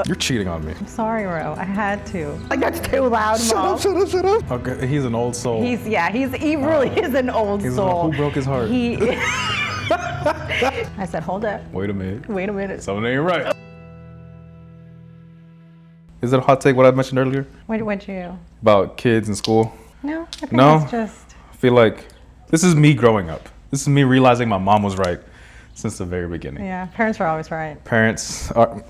You're cheating on me. I'm sorry, Ro. I had to. Like, that's too loud, Mom. Shut up. Okay, he's an old soul. He really is an old soul. Who broke his heart? I said, hold up. Wait a minute. Something ain't right. Is it a hot take what I mentioned earlier? What'd you? About kids in school? No, I think that's just... I feel like this is me growing up. This is me realizing my mom was right since the very beginning. Yeah, parents are always right. Parents are...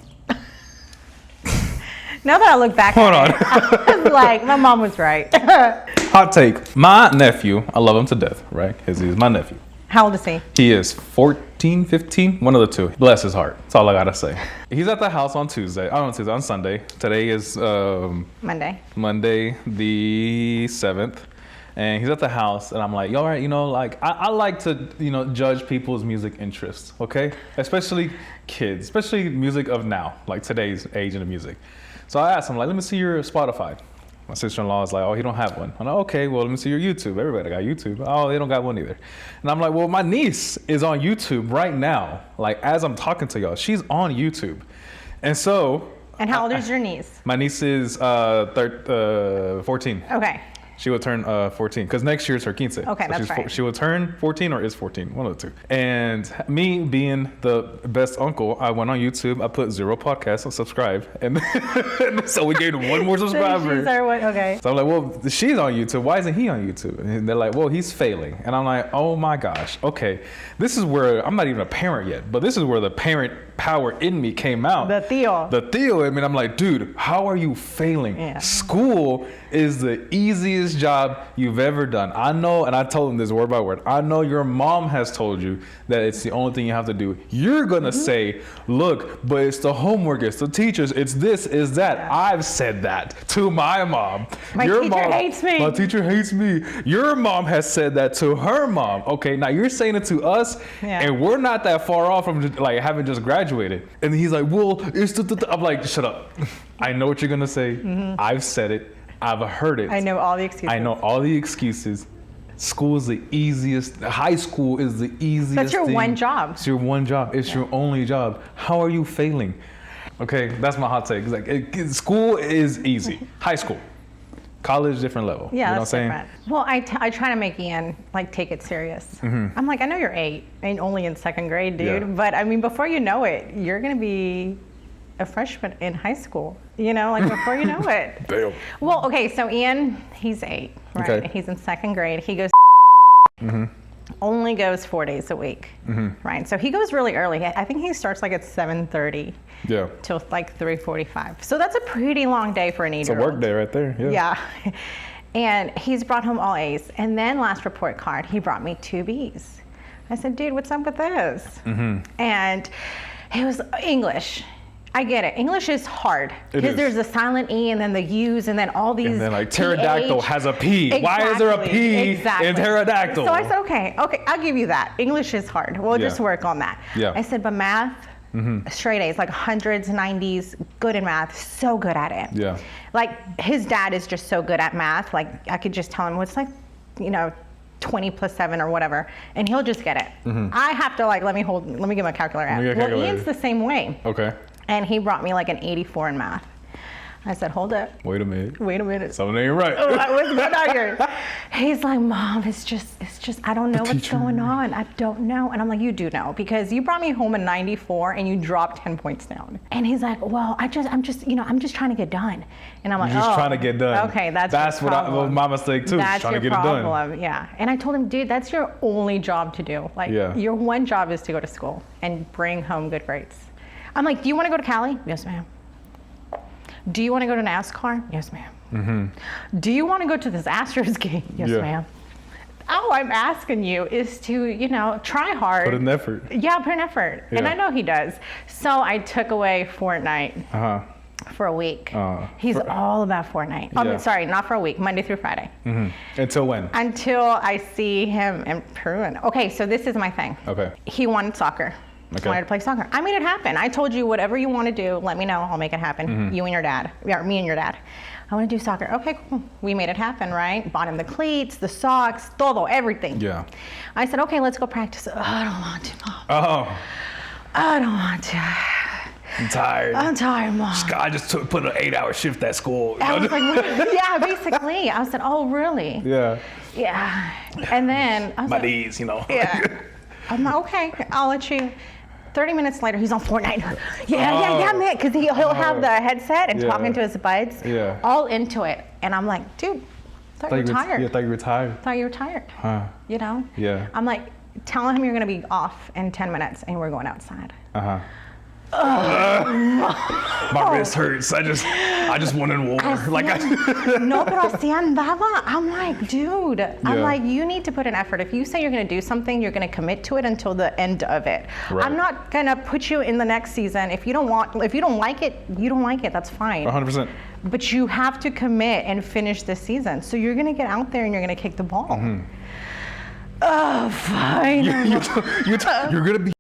Now that I look back at it, I was like, my mom was right. Hot take. My nephew, I love him to death, right? Because he's my nephew. How old is he? He is 14, 15, one of the two. Bless his heart. That's all I gotta say. He's at the house on on Sunday. Today is Monday the 7th. And he's at the house and I'm like, all right, like I like to, judge people's music interests, okay? Especially kids, especially music of now, like today's age in the music. So I asked him, like, let me see your Spotify. My sister-in-law is like, oh, he don't have one. I'm like, okay, well, let me see your YouTube. Everybody got YouTube. Oh, they don't got one either. And I'm like, well, my niece is on YouTube right now. Like, as I'm talking to y'all, she's on YouTube. And so... And how old is your niece? My niece is 14. Okay. She will turn 14 because next year is her quince. Okay, so that's right. She will turn 14 or is 14, one of the two. And me being the best uncle, I went on YouTube. I put 0 podcasts and subscribe, and so we gained 1 more subscriber. Okay. So I'm like, well, she's on YouTube. Why isn't he on YouTube? And they're like, well, he's failing. And I'm like, oh my gosh. Okay, this is where I'm not even a parent yet, but this is where the parent power in me came out. The Theo. I mean, I'm like, dude, how are you failing? Yeah. School is the easiest job you've ever done. I know, and I told him this word by word. I know your mom has told you that it's the only thing you have to do. You're gonna say, look, but it's the homework, it's the teachers, it's this, it's that. Yeah. I've said that to my mom. My teacher hates me. My teacher hates me. Your mom has said that to her mom. Okay, now you're saying it to us, and we're not that far off from like having just graduated. And he's like, well, it's I'm like, shut up. I know what you're gonna say. I've said it. I've heard it. I know all the excuses. School is the easiest. High school is the easiest. That's your one job. It's your one job. It's your only job. How are you failing? Okay, that's my hot take. It's like school is easy. High school. College, different level. Yeah, you know that's what I'm different. Well, I try to make Ian like take it serious. I'm like, I know you're 8 and only in 2nd grade, dude. Yeah. But I mean, before you know it, you're gonna be a freshman in high school. Like before you know it. Damn. Well, okay, so Ian, he's 8, right? Okay. He's in 2nd grade. He goes. Only goes 4 days a week, right? So he goes really early. I think he starts like at 7:30. Yeah. Till like 3:45. So that's a pretty long day for an 8-year-old. It's a work day right there. Yeah. Yeah. And he's brought home all A's. And then last report card, he brought me 2 B's. I said, dude, what's up with this? And it was English. I get it. English is hard because there's a silent E and then the U's and then all these. And then like pterodactyl has a P. Exactly. Why is there a P in pterodactyl? So I said, okay, I'll give you that. English is hard. We'll just work on that. Yeah. I said, but math, straight A's, like 100s, 90s, good in math, so good at it. Yeah. Like his dad is just so good at math. Like I could just tell him what's like, 20 plus 7 or whatever, and he'll just get it. I have to like, let me get my calculator out. Well, Ian's the same way. Okay. And he brought me like an 84 in math. I said, hold up. Wait a minute. Something ain't right. What's going on here? He's like, Mom, it's just, I don't know what's going on. I don't know. And I'm like, you do know, because you brought me home a 94 and you dropped 10 points down. And he's like, well, I'm just trying to get done. And I'm like, You're just trying to get done. Okay, that's what my mistake too. That's trying your to get problem. it done. Yeah. And I told him, dude, that's your only job to do. Like, your one job is to go to school and bring home good grades. I'm like, do you want to go to Cali? Yes, ma'am. Do you want to go to NASCAR? Yes, ma'am. Do you want to go to this Astros game? Yes, ma'am. All I'm asking you is to, try hard. Put in effort. Yeah, put in effort. Yeah. And I know he does. So I took away Fortnite for a week. He's all about Fortnite. Yeah. Sorry, not for a week, Monday through Friday. Until when? Until I see him improving. Okay, so this is my thing. Okay. He wanted soccer. Okay. Wanted to play soccer. I made it happen. I told you, whatever you want to do, let me know. I'll make it happen. You and your dad. Yeah, me and your dad. I want to do soccer. Okay, cool. We made it happen, right? Bought him the cleats, the socks, todo, everything. Yeah. I said, okay, let's go practice. Oh, I don't want to, Mom. Oh. I don't want to. I'm tired. I'm tired, Mom. I just put an 8-hour shift at school. I was like, yeah, basically. I said, oh, really? Yeah. Yeah. And then I was My like, knees, you know. Yeah. I'm like, okay, I'll let you. 30 minutes later, he's on Fortnite. Yeah, man, because he'll have the headset and talking to his buds, all into it. And I'm like, dude, I thought you were tired. Yeah, I thought you were tired. I thought you were tired. Huh. You know? Yeah. I'm like, telling him you're going to be off in 10 minutes and we're going outside. Uh-huh. My wrist hurts. I just wanted water. No, pero así andaba. I'm like, dude. I'm like, you need to put an effort. If you say you're going to do something, you're going to commit to it until the end of it. Right. I'm not going to put you in the next season. If you don't like it, you don't like it. That's fine. 100%. But you have to commit and finish this season. So you're going to get out there and you're going to kick the ball. Mm-hmm. Oh, fine. You're going to be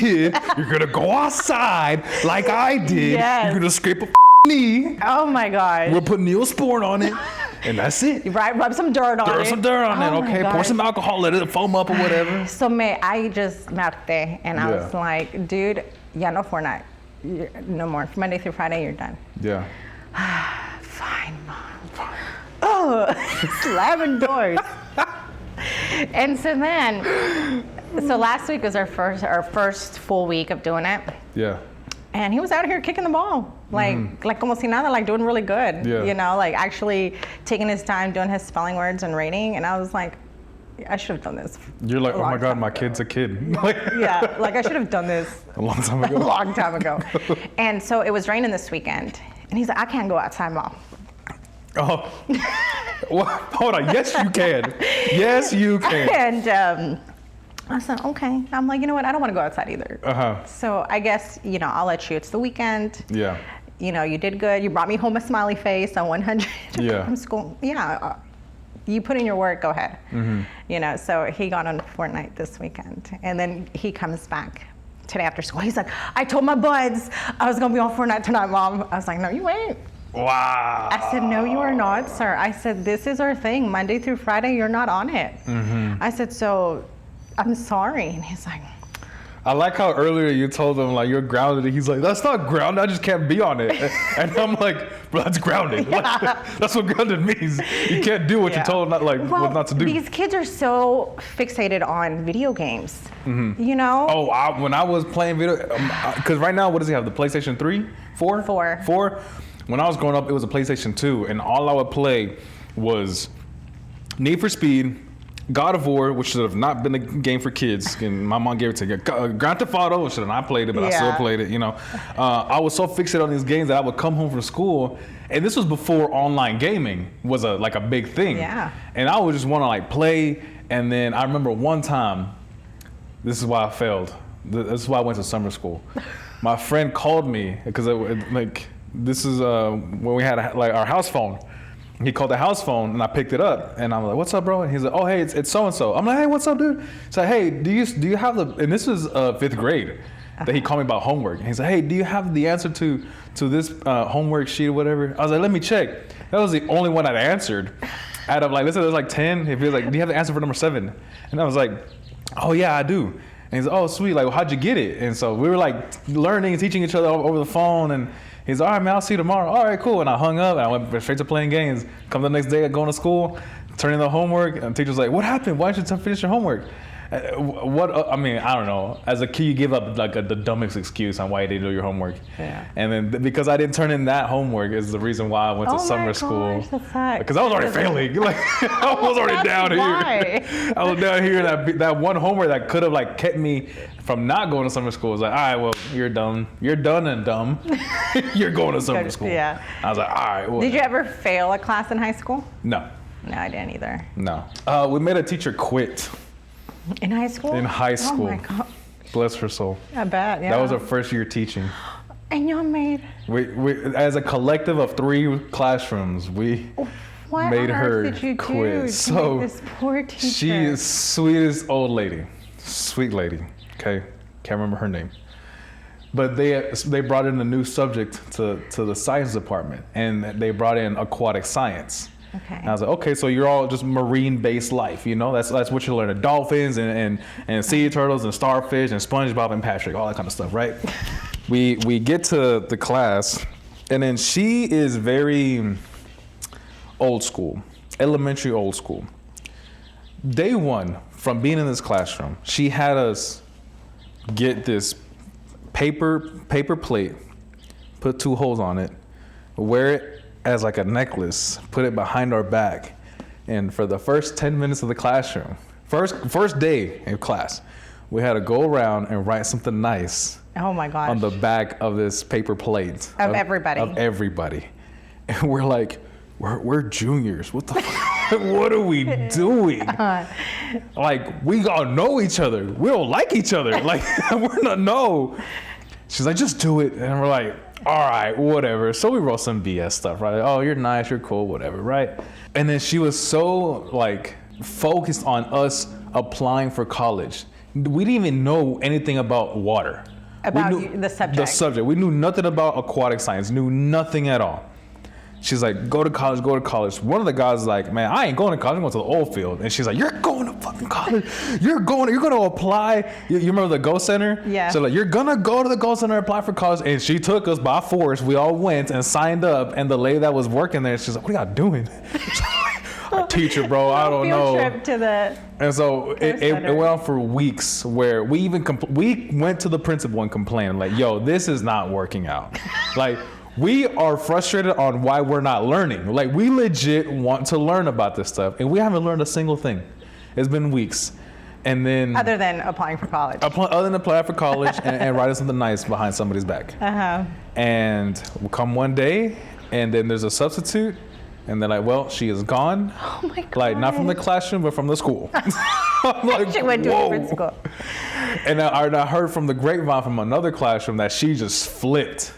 kid, you're gonna go outside like I did. Yes. You're gonna scrape a knee. Oh my gosh. We'll put Neosporin on it, and that's it. Right, rub some dirt on it. Throw some dirt on it, okay? Pour some alcohol, let it foam up or whatever. So I just marte, and I was like, dude, ya no Fortnite. No more. Monday through Friday, you're done. Yeah. Fine, Mom. Fine. Oh, slamming doors. And so then, last week was our first full week of doing it. Yeah. And he was out here kicking the ball, like como si nada, like doing really good. Yeah. You know, like actually taking his time doing his spelling words and rating. And I was like, I should have done this. You're like, oh my God, my kid's a kid. Yeah, like I should have done this a long time ago. A long time ago. And so it was raining this weekend, and he's like, I can't go outside, Mom. Oh, well, hold on. Yes, you can. Yes, you can. And I said, okay. I'm like, you know what? I don't want to go outside either. Uh-huh. So I guess, I'll let you. It's the weekend. Yeah. You did good. You brought me home a smiley face on 100 from school. Yeah. You put in your work, go ahead. Mm-hmm. So he got on Fortnite this weekend. And then he comes back today after school. He's like, I told my buds I was going to be on Fortnite tonight, Mom. I was like, no, you ain't. Wow. I said, no, you are not, sir. I said, this is our thing. Monday through Friday, you're not on it. Mm-hmm. I said, so I'm sorry. And he's like, I like how earlier you told him, like, you're grounded. And he's like, that's not grounded. I just can't be on it. And I'm like, bro, that's grounded. Yeah. Like, that's what grounded means. You can't do what you're told what not to do. These kids are so fixated on video games, Oh, when I was playing video, because right now, what does he have? The PlayStation 3? 4? 4? When I was growing up, it was a PlayStation 2, and all I would play was Need for Speed, God of War, which should have not been a game for kids, and my mom gave it to me. Grand Theft Auto, which should have not played it, but I still played it, I was so fixated on these games that I would come home from school, and this was before online gaming was a big thing. Yeah. And I would just want to play, and then I remember one time, this is why I failed. This is why I went to summer school. My friend called me, because this is when we had our house phone. He called the house phone, and I picked it up, and I'm like, "What's up, bro?" And he's like, "Oh, hey, it's so and so." I'm like, "Hey, what's up, dude?" So, hey, do you have the? And this is 5th grade that he called me about homework. And he's like, "Hey, do you have the answer to this homework sheet or whatever?" I was like, "Let me check." That was the only one I'd answered. Out of let's say there's 10. If he was like, "Do you have the answer for number 7?" And I was like, "Oh yeah, I do." And he's like, "Oh, sweet. Like, well, how'd you get it?" And so we were learning and teaching each other over the phone, and he's like, all right, man, I'll see you tomorrow. All right, cool. And I hung up, and I went straight to playing games. Come the next day, going to school, turning the homework, and the teacher's like, what happened? Why didn't you finish your homework? I mean, I don't know. As a kid, you give up the dumbest excuse on why you didn't do your homework. Yeah. And then because I didn't turn in that homework is the reason why I went to summer school. Because I was already failing. I was already down here. I was down here. That one homework that could have kept me from not going to summer school was like, all right, well, you're done. You're done and dumb. You're going to summer school. Yeah. I was like, all right. Well, did you ever fail a class in high school? No. No, I didn't either. No. We made a teacher quit. In high school? In high school. Oh my God. Bless her soul. I bet, yeah. That was her first year teaching. And y'all made... We as a collective of 3 classrooms, we made her quit. So this poor teacher. She is sweetest old lady. Sweet lady. Okay. Can't remember her name. But they brought in a new subject to the science department, and they brought in aquatic science. Okay. And I was like, okay, so you're all just marine-based life, That's what you're learning. Dolphins and sea turtles and starfish and SpongeBob and Patrick, all that kind of stuff, right? we get to the class, and then she is very old school, elementary old school. Day one, from being in this classroom, she had us get this paper plate, put 2 holes on it, wear it as like a necklace, put it behind our back, and for the first 10 minutes of the classroom, first day in class, we had to go around and write something nice. Oh my gosh. On the back of this paper plate. Of everybody. Of everybody. And we're like, we're juniors. What the fuck? What are we doing? Like, we all know each other. We don't like each other. Like, we're not, no. She's like, just do it. And we're like, all right, whatever. So we wrote some BS stuff, right? Like, oh, you're nice, you're cool, whatever, right? And then she was so, like, focused on us applying for college. We didn't even know anything about water. About the subject. The subject. We knew nothing about aquatic science, knew nothing at all. She's like, go to college, go to college. One of the guys is like, man, I ain't going to college, I'm going to the old field. And she's like, you're going to fucking college. You're going to apply. You remember the Go Center? Yeah. So like, you're going to go to the Go Center and apply for college. And she took us by force. We all went and signed up. And the lady that was working there, she's like, what are y'all doing? Our teacher, bro, I don't know. Field trip to the. And so it went on for weeks where we even we went to the principal and complained like, yo, this is not working out. Like, we are frustrated on why we're not learning. Like, we legit want to learn about this stuff, and we haven't learned a single thing. It's been weeks. And then other than applying for college. Other than applying for college and writing something nice behind somebody's back. Uh-huh. And we'll come one day, and then there's a substitute. And they're like, well, she is gone. Oh my God. Like, not from the classroom, but from the school. I'm like, she went to whoa. a different school. And I heard from the grapevine from another classroom that she just flipped.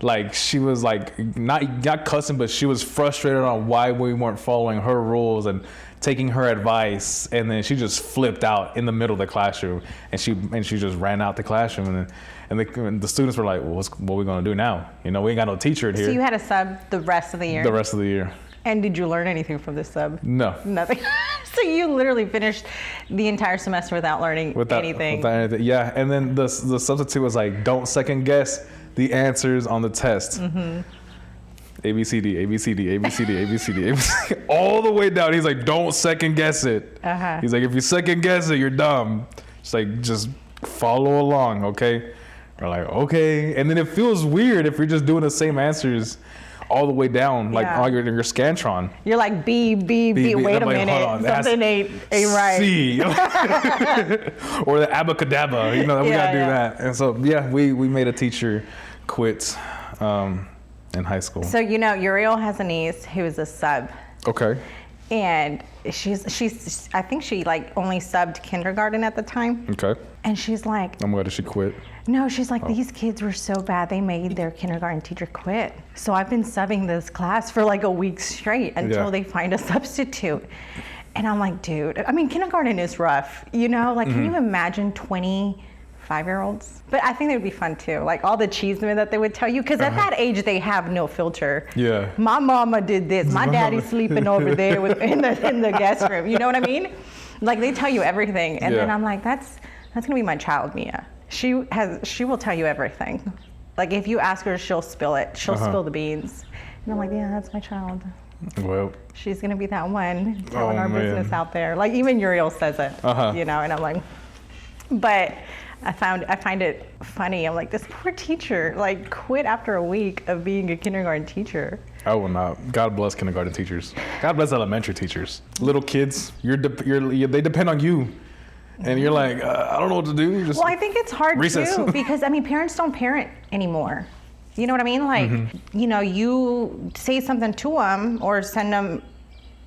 Like, she was like, not cussing, but she was frustrated on why we weren't following her rules and taking her advice. And then she just flipped out in the middle of the classroom. And she just ran out the classroom. And the students were like, well, what are we going to do now? You know, we ain't got no teacher in here. So you had a sub the rest of the year? The rest of the year. And did you learn anything from this sub? No. Nothing. So you literally finished the entire semester without learning anything? Without anything. Yeah, and then the substitute was like, don't second guess the answers on the test. Mm-hmm. A, B, C, D, A, B, C, D, A, B, C, D, A, B, C, D, A, B, C, D, all the way down. He's like, don't second guess it. Uh-huh. He's like, if you second guess it, you're dumb. It's like, just follow along, okay? We're like, okay. And then it feels weird if you're just doing the same answers all the way down, like on your Scantron. You're like, B. Wait a minute. Something ain't right. C. Or the abacadabra. You know, we got to do that. And so, yeah, we made a teacher quit in high school. So, you know, Uriel has a niece who is a sub. Okay. And she's I think she like only subbed kindergarten at the time. Okay. And she's like, I'm glad she quit. No, she's like, these kids were so bad, they made their kindergarten teacher quit. So I've been subbing this class for like a week straight until they find a substitute. And I'm like, dude, I mean, kindergarten is rough, you know? Like, can you imagine 25-year-olds? But I think they would be fun too. Like all the cheesemen that they would tell you, because at that age, they have no filter. Yeah. My mama did this. My daddy's sleeping over there in the guest room. You know what I mean? Like they tell you everything. And then I'm like, that's gonna be my child, Mia. She will tell you everything. Like if you ask her, she'll spill it. She'll spill the beans. And I'm like, yeah, that's my child. Well, she's gonna be that one telling our business out there. Like even Uriel says it, you know. And I'm like, but I find it funny. I'm like, this poor teacher like quit after a week of being a kindergarten teacher. I will not. God bless kindergarten teachers. God bless elementary teachers. Little kids, they depend on you. And you're like, I don't know what to do. Just well, I think it's hard recess. Too because I mean, parents don't parent anymore. You know what I mean? Like, you know, you say something to them or send them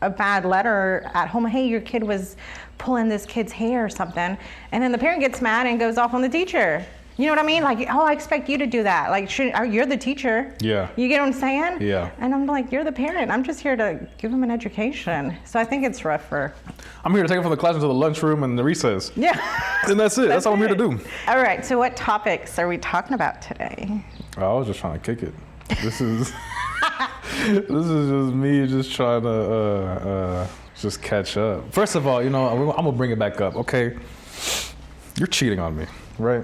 a bad letter at home. Hey, your kid was pulling this kid's hair or something, and then the parent gets mad and goes off on the teacher. You know what I mean? Like, oh, I expect you to do that. Like, you're the teacher. Yeah. You get what I'm saying? Yeah. And I'm like, you're the parent. I'm just here to give them an education. So I think it's rough for. I'm here to take them from the classroom to the lunchroom and the recess. Yeah. And that's it. That's all I'm here to do. All right. So what topics are we talking about today? I was just trying to kick it. This is this is just me just trying to just catch up. First of all, you know, I'm gonna bring it back up. Okay, you're cheating on me. Right.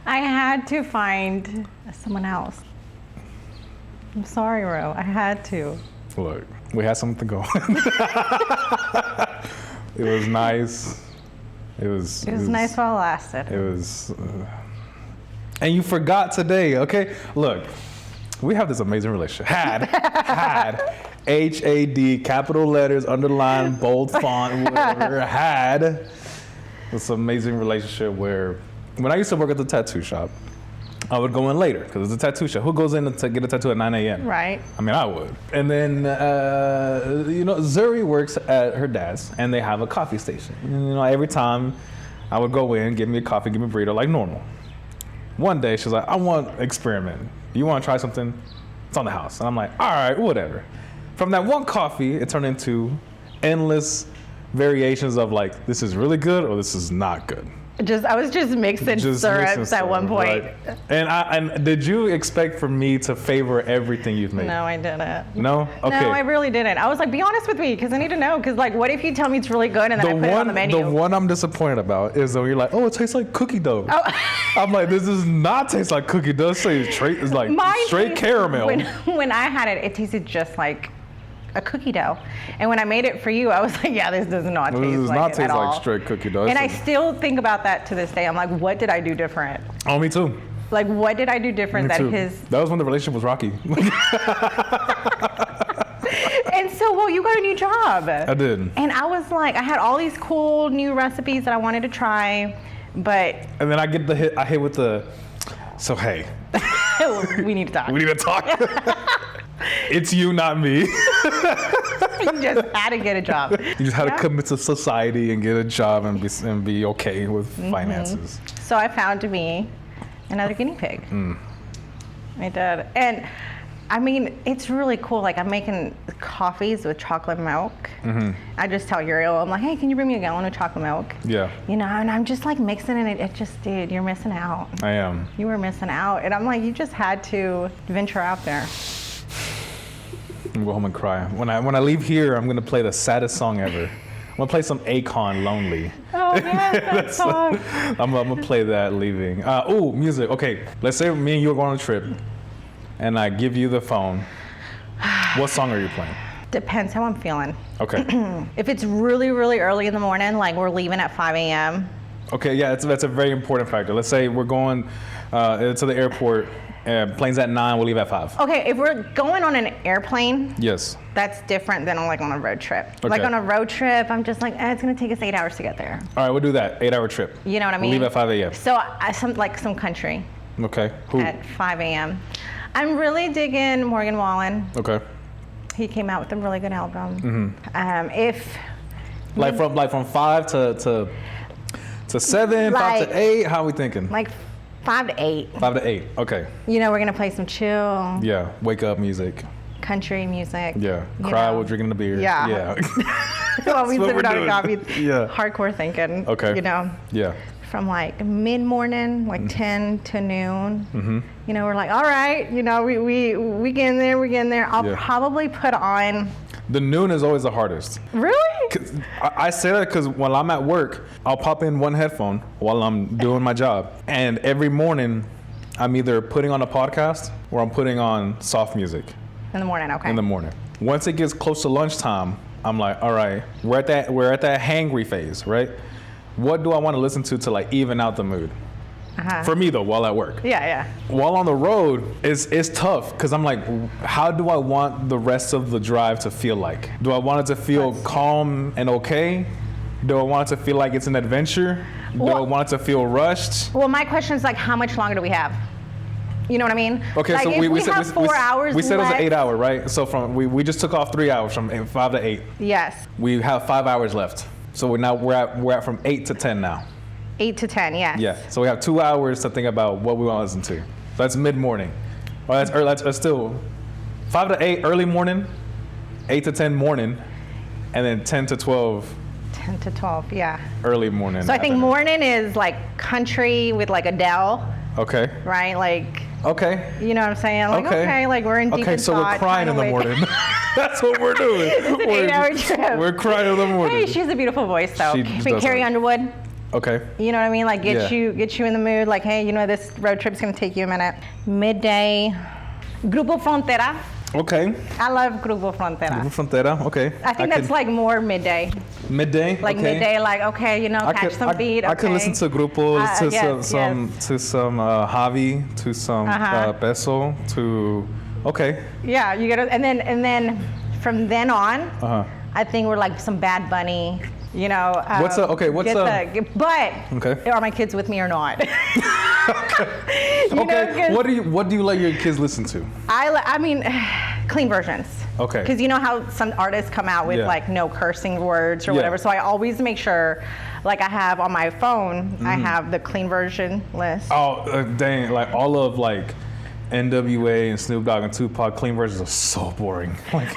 I had to find someone else. I'm sorry, Ro. I had to. Look, we had something going. It was nice. It was nice while it lasted. It was. And you forgot today, okay? Look, we have this amazing relationship. Had. HAD, capital letters, underline, bold font, whatever. Had this amazing relationship where when I used to work at the tattoo shop, I would go in later because it's a tattoo shop. Who goes in to get a tattoo at 9 a.m.? Right. I mean, I would. And then, Zuri works at her dad's and they have a coffee station. And, every time I would go in, give me a coffee, give me a burrito like normal. One day, she's like, I want to experiment. You want to try something? It's on the house. And I'm like, all right, whatever. From that one coffee, it turned into endless variations of like, this is really good or this is not good. I was just mixing syrups at one point. Right. And did you expect for me to favor everything you've made? No, I didn't. No? Okay. No, I really didn't. I was like, be honest with me, because I need to know. Because like, what if you tell me it's really good and then I put it on the menu? The one I'm disappointed about is when you're like, oh, it tastes like cookie dough. Oh. I'm like, this does not taste like cookie dough. It's like straight caramel. When I had it, it tasted just like a cookie dough. And when I made it for you, I was like, yeah, this does not taste like straight cookie dough. And I still think about that to this day. I'm like, what did I do different? Oh, me too. Like, what did I do different That was when the relationship was rocky. And so, you got a new job. I did. And I was like, I had all these cool new recipes that I wanted to try, but... And then I hit with the, so hey. We need to talk. We need to talk. It's you, not me. You just had to get a job. You just had to commit to society and get a job and be okay with finances. So I found me another guinea pig. I did. And I mean, it's really cool. Like, I'm making coffees with chocolate milk. I just tell Uriel, I'm like, hey, can you bring me a gallon of chocolate milk? Yeah. And I'm just like mixing it. It just, dude, you're missing out. I am. You were missing out. And I'm like, you just had to venture out there. I'm gonna go home and cry. When I leave here, I'm gonna play the saddest song ever. I'm gonna play some Akon, Lonely. Oh yeah, that song. I'm gonna play that leaving. Music. Okay, let's say me and you are going on a trip, and I give you the phone. What song are you playing? Depends how I'm feeling. Okay. If it's really, really early in the morning, like we're leaving at 5 a.m. Okay, yeah, that's a very important factor. Let's say we're going to the airport. Plane's at 9, we'll leave at 5. Okay, if we're going on an airplane, yes, that's different than on a road trip. Okay. Like on a road trip, I'm just like, it's gonna take us 8 hours to get there. All right, we'll do that. 8-hour trip. You know what I mean? We'll leave at 5 a.m. So some country. Okay. Who? At 5 a.m. I'm really digging Morgan Wallen. Okay. He came out with a really good album. If from 5 to 7, 5 to 8, how are we thinking? Like 5 to 8. 5 to 8. Okay. We're gonna play some chill. Yeah. Wake up music. Country music. Yeah. Cry while drinking the beer. Yeah. Yeah. While we sipping on a coffee. Yeah. Hardcore thinking. Okay. Yeah. From like mid-morning, like 10 to noon. We're like, all right, we get in there. I'll probably put on. The noon is always the hardest. Really? I say that because when I'm at work, I'll pop in one headphone while I'm doing my job. And every morning, I'm either putting on a podcast or I'm putting on soft music. In the morning, okay. In the morning. Once it gets close to lunchtime, I'm like, all right, we're at that hangry phase, right? What do I want to listen to like even out the mood? For me though, while at work. Yeah. While on the road, it's tough because I'm like, how do I want the rest of the drive to feel like? Do I want it to feel calm and okay? Do I want it to feel like it's an adventure? Do I want it to feel rushed? Well, my question is like, how much longer do we have? You know what I mean? Okay, like so we have 4 hours. We said left. It was an 8 hour, right? So we just took off 3 hours from 5 to 8. Yes. We have 5 hours left. So we're at from 8 to 10 now. 8 to 10, yes. Yeah. So we have 2 hours to think about what we want to listen to. So that's mid-morning. Or that's still 5 to 8 early morning, 8 to 10 morning, and then 10 to 12. 10 to 12, yeah. Early morning. So I think morning is like country with like Adele. Okay. Right, like. Okay. You know what I'm saying? Like, okay, like we're in deep in so thought, we're crying in the morning. That's what we're doing. It's an 8-hour trip. We're crying in the morning. Hey, she has a beautiful voice though. She Carrie Underwood. Okay. You know what I mean? Like get you in the mood. Like, hey, you know, this road trip's gonna take you a minute. Midday, Grupo Frontera. Okay. I love Grupo Frontera. Grupo Frontera. Okay. I think that's like more midday. Midday. Like okay. midday, like okay, you know, catch some feet. I could listen to Grupo, to some Javi, to some Peso, to okay. Yeah, you gotta, and then from then on, I think we're like some Bad Bunny. You know, but okay, are my kids with me or not? Okay, what do you let your kids listen to? I mean, clean versions. Okay. Because you know how some artists come out with like no cursing words or whatever, so I always make sure, like I have on my phone, I have the clean version list. Oh, dang, like all of like NWA and Snoop Dogg and Tupac clean versions are so boring. Like,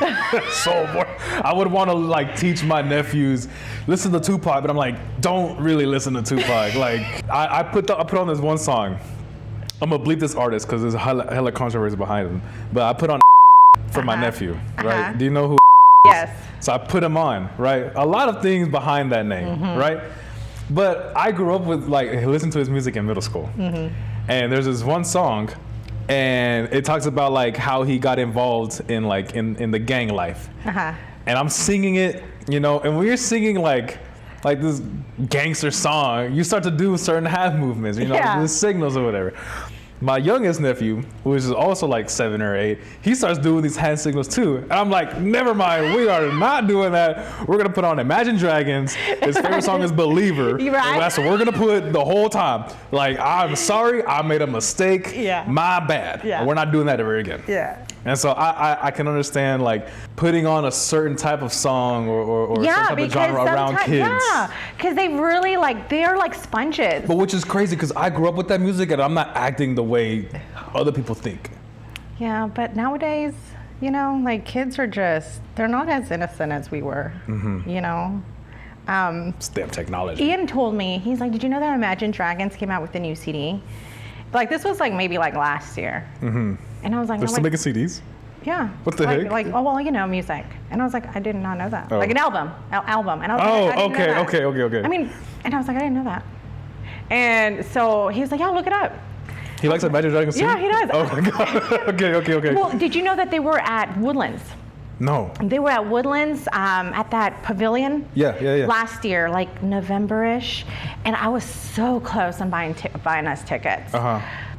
so boring. I would want to like teach my nephews, listen to Tupac, but I'm like, don't really listen to Tupac. Like, I put on this one song. I'm gonna bleep this artist because there's hella controversy behind him. But I put on for my nephew, right? Do you know who? Yes. So I put him on, right? A lot of things behind that name, right? But I grew up with like listening to his music in middle school, and there's this one song. And it talks about like how he got involved in like in the gang life. And I'm singing it, you know, and when you're singing like this gangster song, you start to do certain hand movements, you know, the signals or whatever. My youngest nephew, who is also like 7 or 8, he starts doing these hand signals too. And I'm like, never mind, we are not doing that. We're gonna put on Imagine Dragons. His favorite song is Believer. And that's what we're gonna put the whole time. Like, I'm sorry, I made a mistake. My bad. We're not doing that ever again. And so I can understand like putting on a certain type of song or certain type of genre around kids. Yeah, because they really like, they're like sponges. But which is crazy because I grew up with that music and I'm not acting the way other people think. Yeah, but nowadays, you know, like kids are just, they're not as innocent as we were, you know? It's damn technology. Ian told me, he's like, did you know that Imagine Dragons came out with a new CD? Like this was like maybe like last year. And I was like, they're still making CDs? Yeah. What the heck? Like, oh, well, you know, music. And I was like, I did not know that. Like an album. And I was like, okay. I mean, and I was like, I didn't know that. And so he was like, yeah, look it up. He likes Imagine Dragons too? Yeah, he does. Oh my God. Okay. Well, did you know that they were at Woodlands? No. They were at Woodlands at that pavilion. Yeah. Last year, like November-ish, and I was so close on buying us tickets.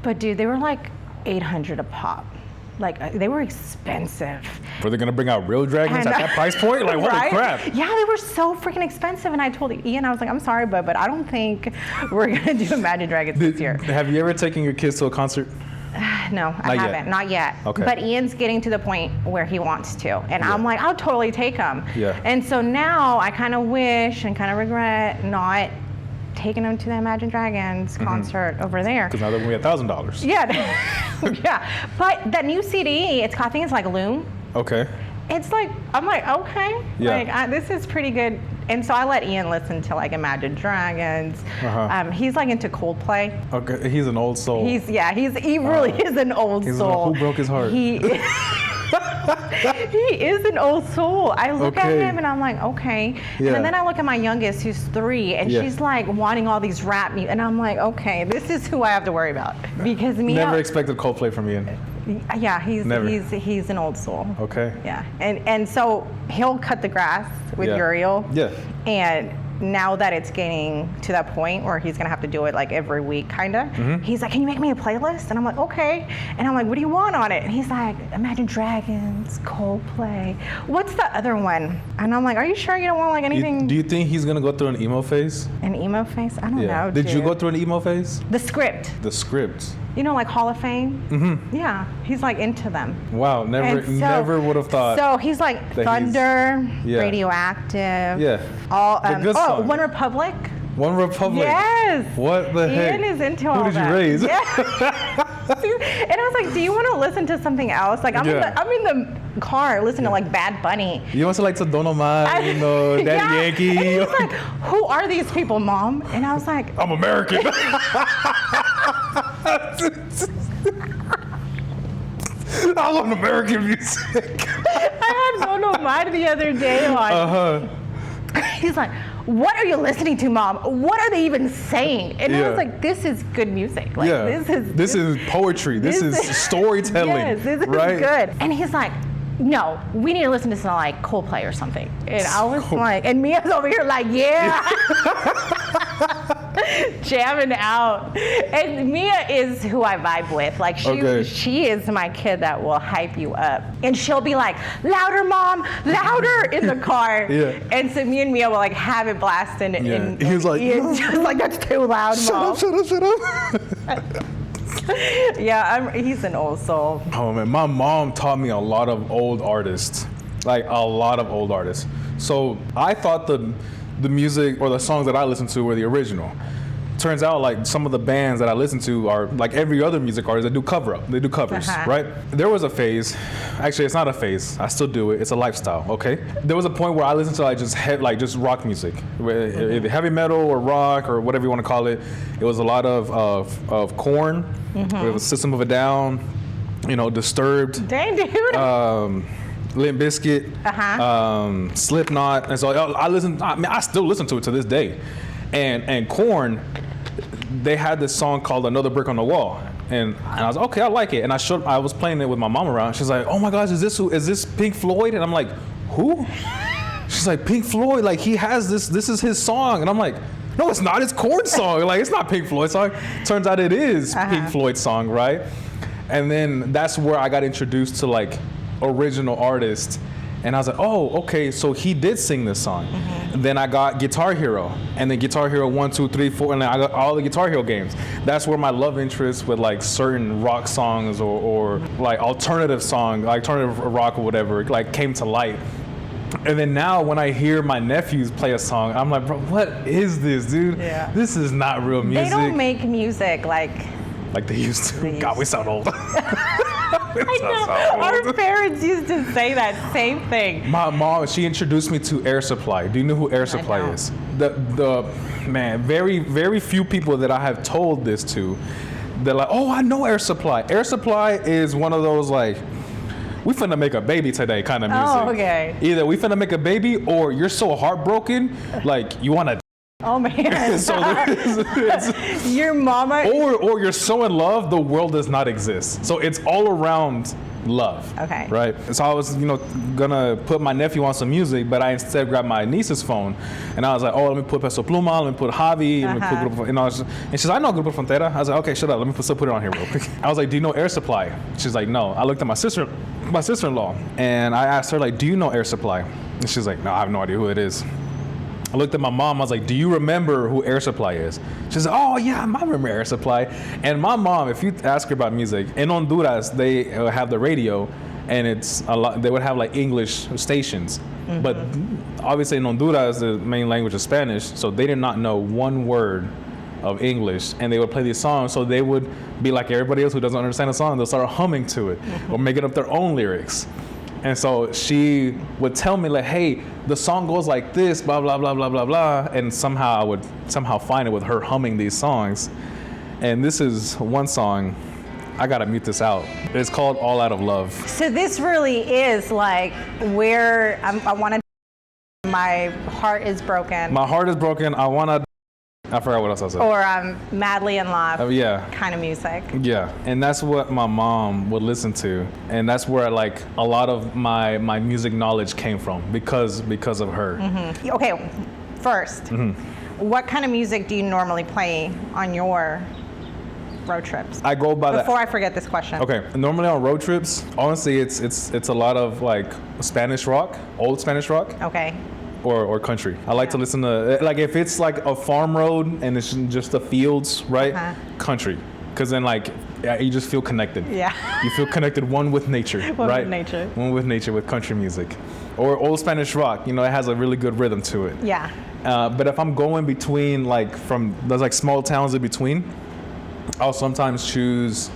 But dude, they were like $800 a pop. Like they were expensive. Were they gonna bring out real dragons at that price point? Like what the crap? Yeah, they were so freaking expensive. And I told Ian, I was like, I'm sorry, but I don't think we're gonna do Imagine Dragons this year. Have you ever taken your kids to a concert? No, I haven't. Not yet. Okay. But Ian's getting to the point where he wants to. And I'm like, I'll totally take him. And so now I kind of wish and kind of regret not taking him to the Imagine Dragons concert over there. Because now they're going to be $1,000. Yeah. But that new CD, I think it's like Loom. Okay. It's like, I'm like, okay. Like, this is pretty good. And so I let Ian listen to like Imagine Dragons. He's like into Coldplay. Okay, he's an old soul. He really is an old soul. Who broke his heart? He is an old soul. I look at him and I'm like, okay. And then I look at my youngest who's 3 and she's like wanting all these rap music. And I'm like, okay, this is who I have to worry about. Because never expected Coldplay from Ian. Yeah, he's an old soul. Okay. Yeah, and so he'll cut the grass with Uriel. Yeah. And now that it's getting to that point where he's gonna have to do it like every week, kinda, he's like, can you make me a playlist? And I'm like, okay. And I'm like, what do you want on it? And he's like, Imagine Dragons, Coldplay. What's the other one? And I'm like, are you sure you don't want like anything? Do you think he's gonna go through an emo phase? An emo phase? I don't know. Did you go through an emo phase? The Script. The Script. You know, like Hall of Fame? Yeah, he's like into them. Wow, never would have thought. So he's like Thunder, Radioactive. Yeah. All, good song. One Republic. One Republic. Yes. What the heck? Ian is into all that. Who did you raise? Yeah. And I was like, do you want to listen to something else? Like I'm in the car listening to like Bad Bunny. You want to like to Don Omar, Daddy Yankee. And he was like, who are these people, Mom? And I was like, I'm American. I love American music. I had Don Omar the other day on. He's like, what are you listening to, Mom? What are they even saying? And I was like, this is good music. Like, this is poetry. This is storytelling. Yes, this is good. And he's like, no, we need to listen to something like Coldplay or something. And I was like, and Mia's over here like, yeah. Jamming out. And Mia is who I vibe with. Like she is my kid that will hype you up. And she'll be like, louder, Mom, louder in the car. And so me and Mia will like have it blasting. And he's like, just like, that's too loud, Mom. Shut up. Yeah, he's an old soul. Oh man, my mom taught me a lot of old artists, like a lot of old artists. So I thought the music or the songs that I listened to were the original. Turns out like some of the bands that I listen to are like every other music artist that do covers, right? There was a phase, actually it's not a phase, I still do it, it's a lifestyle, okay? There was a point where I listened to like just rock music, either heavy metal or rock or whatever you want to call it. It was a lot of Korn, it was System of a Down, Disturbed. Dang, dude. Limp Bizkit, Slipknot, and so I still listen to it to this day. And Korn, they had this song called "Another Brick on the Wall," and I was okay, I like it. And I was playing it with my mom around. She's like, "Oh my gosh, is this Pink Floyd?" And I'm like, "Who?" She's like, "Pink Floyd, like he has this. This is his song." And I'm like, "No, it's not. It's Korn's song. Like it's not Pink Floyd's song." Turns out it is Pink Floyd's song, right? And then that's where I got introduced to like original artists. And I was like, oh, okay, so he did sing this song. And then I got Guitar Hero, and then Guitar Hero 1, 2, 3, 4, and then I got all the Guitar Hero games. That's where my love interest with like certain rock songs or like alternative song, like alternative rock or whatever, like came to light. And then now when I hear my nephews play a song, I'm like, bro, what is this, dude? Yeah. This is not real music. They don't make music like they used to. God, we sound old. I know. Our parents used to say that same thing. My mom, she introduced me to Air Supply. Do you know who Air Supply is? The man, very, very few people that I have told this to, they're like, oh, I know Air Supply. Air Supply is one of those like, we finna make a baby today kind of music. Oh, okay. Either we finna make a baby or you're so heartbroken, like you wanna. Oh man! So your mama, or you're so in love, the world does not exist. So it's all around love. Okay. Right. So I was, gonna put my nephew on some music, but I instead grabbed my niece's phone, and I was like, oh, let me put Peso Pluma, let me put Javi, let me put Grupo, and she's like, I know Grupo Frontera. I was like, okay, shut up, let me still put it on here real quick. I was like, do you know Air Supply? She's like, no. I looked at my sister-in-law, and I asked her like, do you know Air Supply? And she's like, no, I have no idea who it is. I looked at my mom, I was like, do you remember who Air Supply is? She's like, oh yeah, I remember Air Supply. And my mom, if you ask her about music, in Honduras, they have the radio, and it's a lot, they would have like English stations. But obviously in Honduras, the main language is Spanish, so they did not know one word of English, and they would play these songs, so they would be like everybody else who doesn't understand the song, they'll start humming to it, or making up their own lyrics. And so she would tell me like, hey, the song goes like this, blah, blah, blah, blah, blah, blah. And somehow I would find it with her humming these songs. And this is one song, I gotta mute this out. It's called All Out of Love. So this really is like where I wanna, my heart is broken. My heart is broken, I forgot what else I said. Or madly in love. Yeah. Kind of music. Yeah, and that's what my mom would listen to, and that's where like a lot of my music knowledge came from because of her. Okay, first, what kind of music do you normally play on your road trips? I go by Before I forget this question. Okay, normally on road trips, honestly, it's a lot of like Spanish rock, old Spanish rock. Okay. Or country. I like to listen to, like if it's like a farm road and it's just the fields, right? Country. Because then like, you just feel connected. Yeah. You feel connected one with nature, right? One with nature. One with nature with country music. Or old Spanish rock, it has a really good rhythm to it. Yeah. But if I'm going between there's like small towns in between, I'll sometimes choose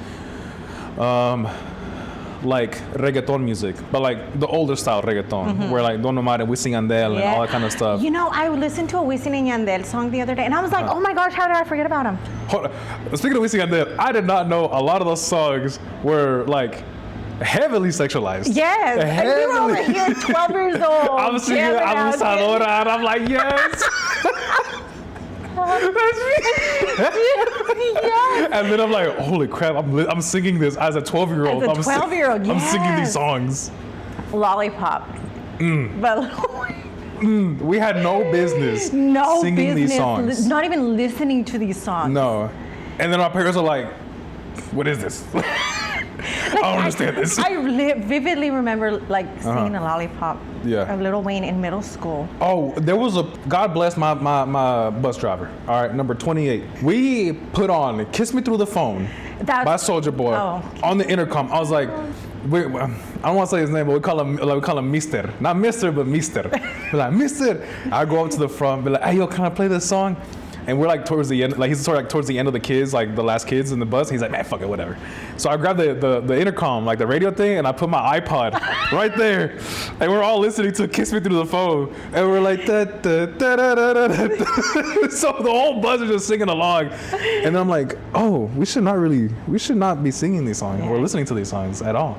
like reggaeton music, but like the older style reggaeton, where like Don Omar and Wisin and Yandel and all that kind of stuff. I listened to a Wisin and Yandel song the other day, and I was like, oh my gosh, how did I forget about him? Speaking of Wisin and Yandel, I did not know a lot of those songs were like Heavily sexualized. Yes. And we were over here, 12 years old. I was singing Abusadora, and I'm like, yes. That's me. Yes. And then I'm like, holy crap, I'm singing this as a 12-year-old. As a 12-year-old, yes. I'm singing these songs. Lollipop. But we had no business singing these songs. Not even listening to these songs. No. And then my parents are like, what is this? I don't understand this. I vividly remember singing a Lollipop of Lil Wayne in middle school. Oh, there was God bless my bus driver. All right, number 28. We put on Kiss Me Through the Phone by Soulja Boy on the intercom. I was like, I don't want to say his name, but we call him Mister. Not Mister, but Mister. We're like, Mister. I go up to the front, be like, hey, yo, can I play this song? And we're like towards the end, like he's sort of like towards the end of the kids, like the last kids in the bus. He's like, man, fuck it, whatever. So I grabbed the intercom, like the radio thing, and I put my iPod right there. And we're all listening to Kiss Me Through the Phone. And we're like, da, da, da, da, da, da, da. So the whole bus is just singing along. And then I'm like, oh, we should not be singing these songs or listening to these songs at all.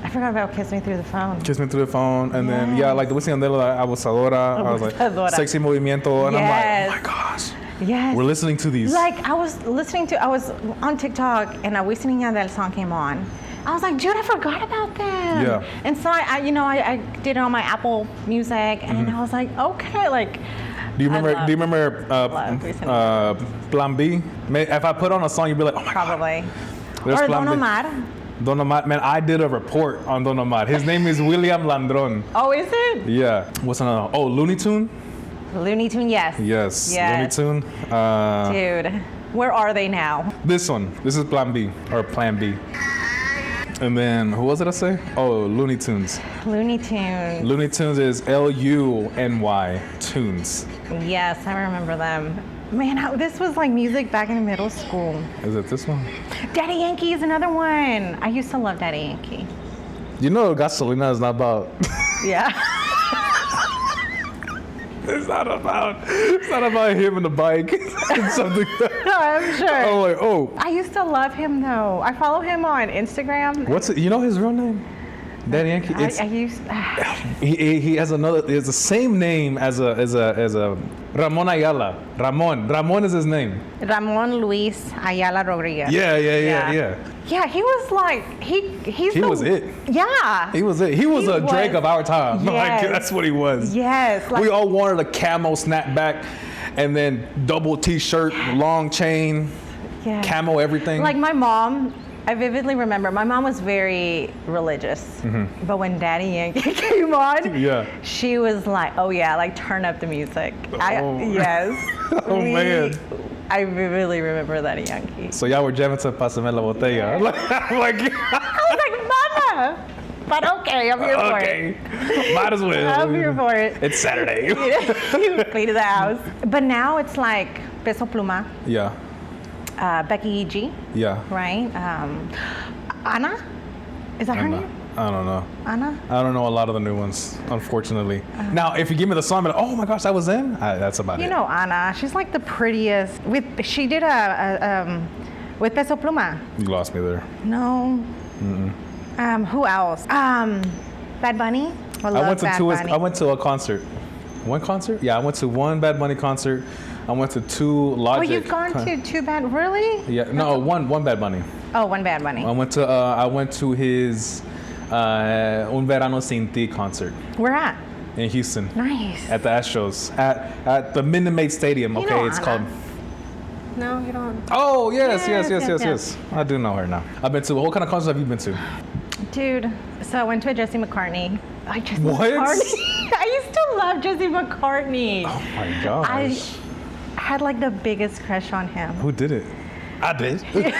I forgot about Kiss Me Through the Phone. Kiss Me Through the Phone. And then, like the Wisin de la Abusadora. I was like, Sexy Movimiento. And I'm like, oh my gosh. Yes. We're listening to these. I was on TikTok and a Wisin del song came on. I was like, dude, I forgot about them. Yeah. And so I did it on my Apple Music, and I was like, okay, like. Do you remember Plan B? If I put on a song, you'd be like, oh my God. Probably. Or Don Omar. Don Omar, man, I did a report on Don Omar. His name is William Landron. Oh, is it? Yeah. What's another? Oh, Looney Tune. Looney Tune, yes. Yes. Looney Tune. Dude, where are they now? This one. This is Plan B or Plan B. And then who was it I say? Oh, Looney Tunes. Looney Tunes. Looney Tunes is Luny Tunes. Yes, I remember them. Man, this was like music back in middle school. Is it this one? Daddy Yankee is another one. I used to love Daddy Yankee. You know, Gasolina is not about. Yeah. It's not about him and the bike. It's something. I'm sure. Oh, like, oh. I used to love him though. I follow him on Instagram. What's it? You know his real name? Daddy Yankee. He has another. He has the same name as a Ramon Ayala. Ramon is his name. Ramon Luis Ayala Rodriguez. Yeah. Yeah, he was like he was it. Yeah. He was it. He was a Drake of our time. Yes. Like, that's what he was. Yes. We all wanted a camo snapback, and then double T-shirt, long chain, camo everything. Like my mom. I vividly remember my mom was very religious, but when Daddy Yankee came on, she was like, "Oh yeah, like turn up the music." Yes. Oh man. I vividly remember Daddy Yankee. So y'all were jamming to Pásame la Botella. I was like, "Mama," but okay, I'm here for it. Might as well. I'm here for it. It's Saturday. Clean the house. But now it's like Peso Pluma. Yeah. Becky G. Yeah. Right? Anna? Is that her name? I don't know. Anna? I don't know a lot of the new ones, unfortunately. Now, if you give me the song, I'm like, oh my gosh, that was them? That's about it. You know Anna. She's like the prettiest. She did with Peso Pluma. You lost me there. No. Who else? Bad Bunny. I went to a concert. One concert? Yeah, I went to one Bad Bunny concert. I went to two Logic. Oh, you've gone to two Bad, really? Yeah, no, one Bad Bunny. Oh, one Bad Bunny. I went to his Un Verano Sin Ti concert. Where at? In Houston. Nice. At the Astros, at the Minute Maid Stadium. You okay, know it's Anna. called. No, you don't. Oh yes. I do know her now. I've been to. What kind of concerts have you been to? Dude, so I went to a Jesse McCartney. McCartney. I used to love Jesse McCartney. Oh my gosh. I had like the biggest crush on him. Who did it? I did. He was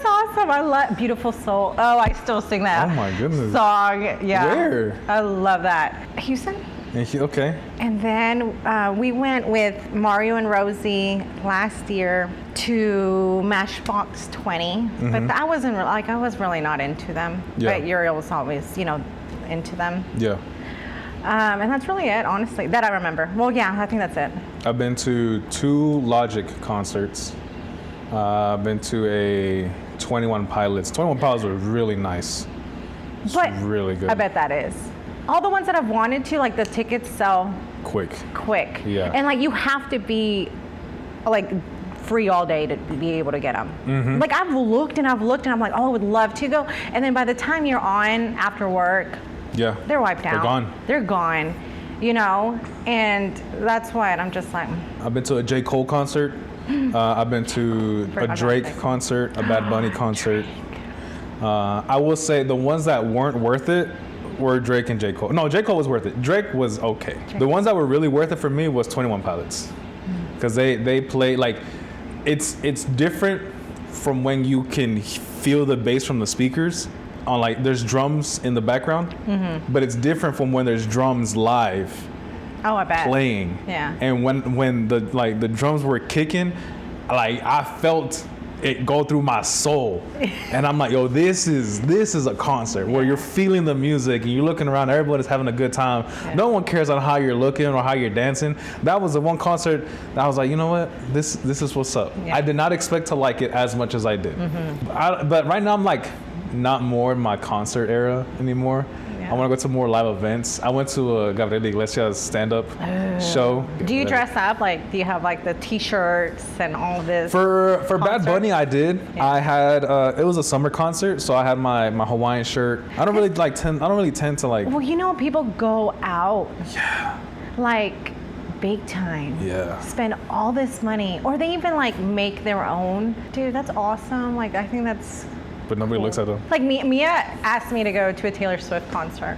awesome. I love Beautiful Soul. Oh, I still sing that. Oh my goodness. Song. Yeah. Where? I love that. Houston. Okay. And then we went with Mario and Rosie last year to Matchbox 20, but I wasn't I was really not into them. Yeah. But Uriel was always, into them. Yeah. And that's really it, honestly, that I remember. Well, yeah, I think that's it. I've been to two Logic concerts. I've been to a 21 Pilots. 21 Pilots were really nice. But really good. I bet that is. All the ones that I've wanted to, like the tickets sell quick. Yeah. And like you have to be like free all day to be able to get them. Mm-hmm. Like I've looked and I'm like, oh, I would love to go. And then by the time you're on after work, they're wiped out. They're gone. You know, and that's why I'm just like. I've been to a J. Cole concert. I've been to a Drake concert, a Bad Bunny concert. I will say the ones that weren't worth it were Drake and J. Cole. No, J. Cole was worth it. Drake was okay. The ones that were really worth it for me was 21 Pilots. Because they play, like, it's different from when you can feel the bass from the speakers. On like, there's drums in the background, but it's different from when there's drums live. Oh, I bet. Playing. Yeah. And when the drums were kicking, like I felt it go through my soul. And I'm like, yo, this is a concert where you're feeling the music and you're looking around, everybody's having a good time. Yeah. No one cares on how you're looking or how you're dancing. That was the one concert that I was like, you know what? This is what's up. Yeah. I did not expect to like it as much as I did. But right now I'm like not more in my concert era anymore. I want to go to more live events. I went to a Gabriel Iglesias stand-up show. Do you dress up? Like, do you have like the T-shirts and all this? For Bad Bunny, I did. Yeah. I had it was a summer concert, so I had my Hawaiian shirt. I don't really tend to like. Well, you know, people go out. Yeah. Like big time. Yeah. Spend all this money, or they even like make their own. Dude, that's awesome. Like, I think that's. But nobody looks at them. Like Mia asked me to go to a Taylor Swift concert.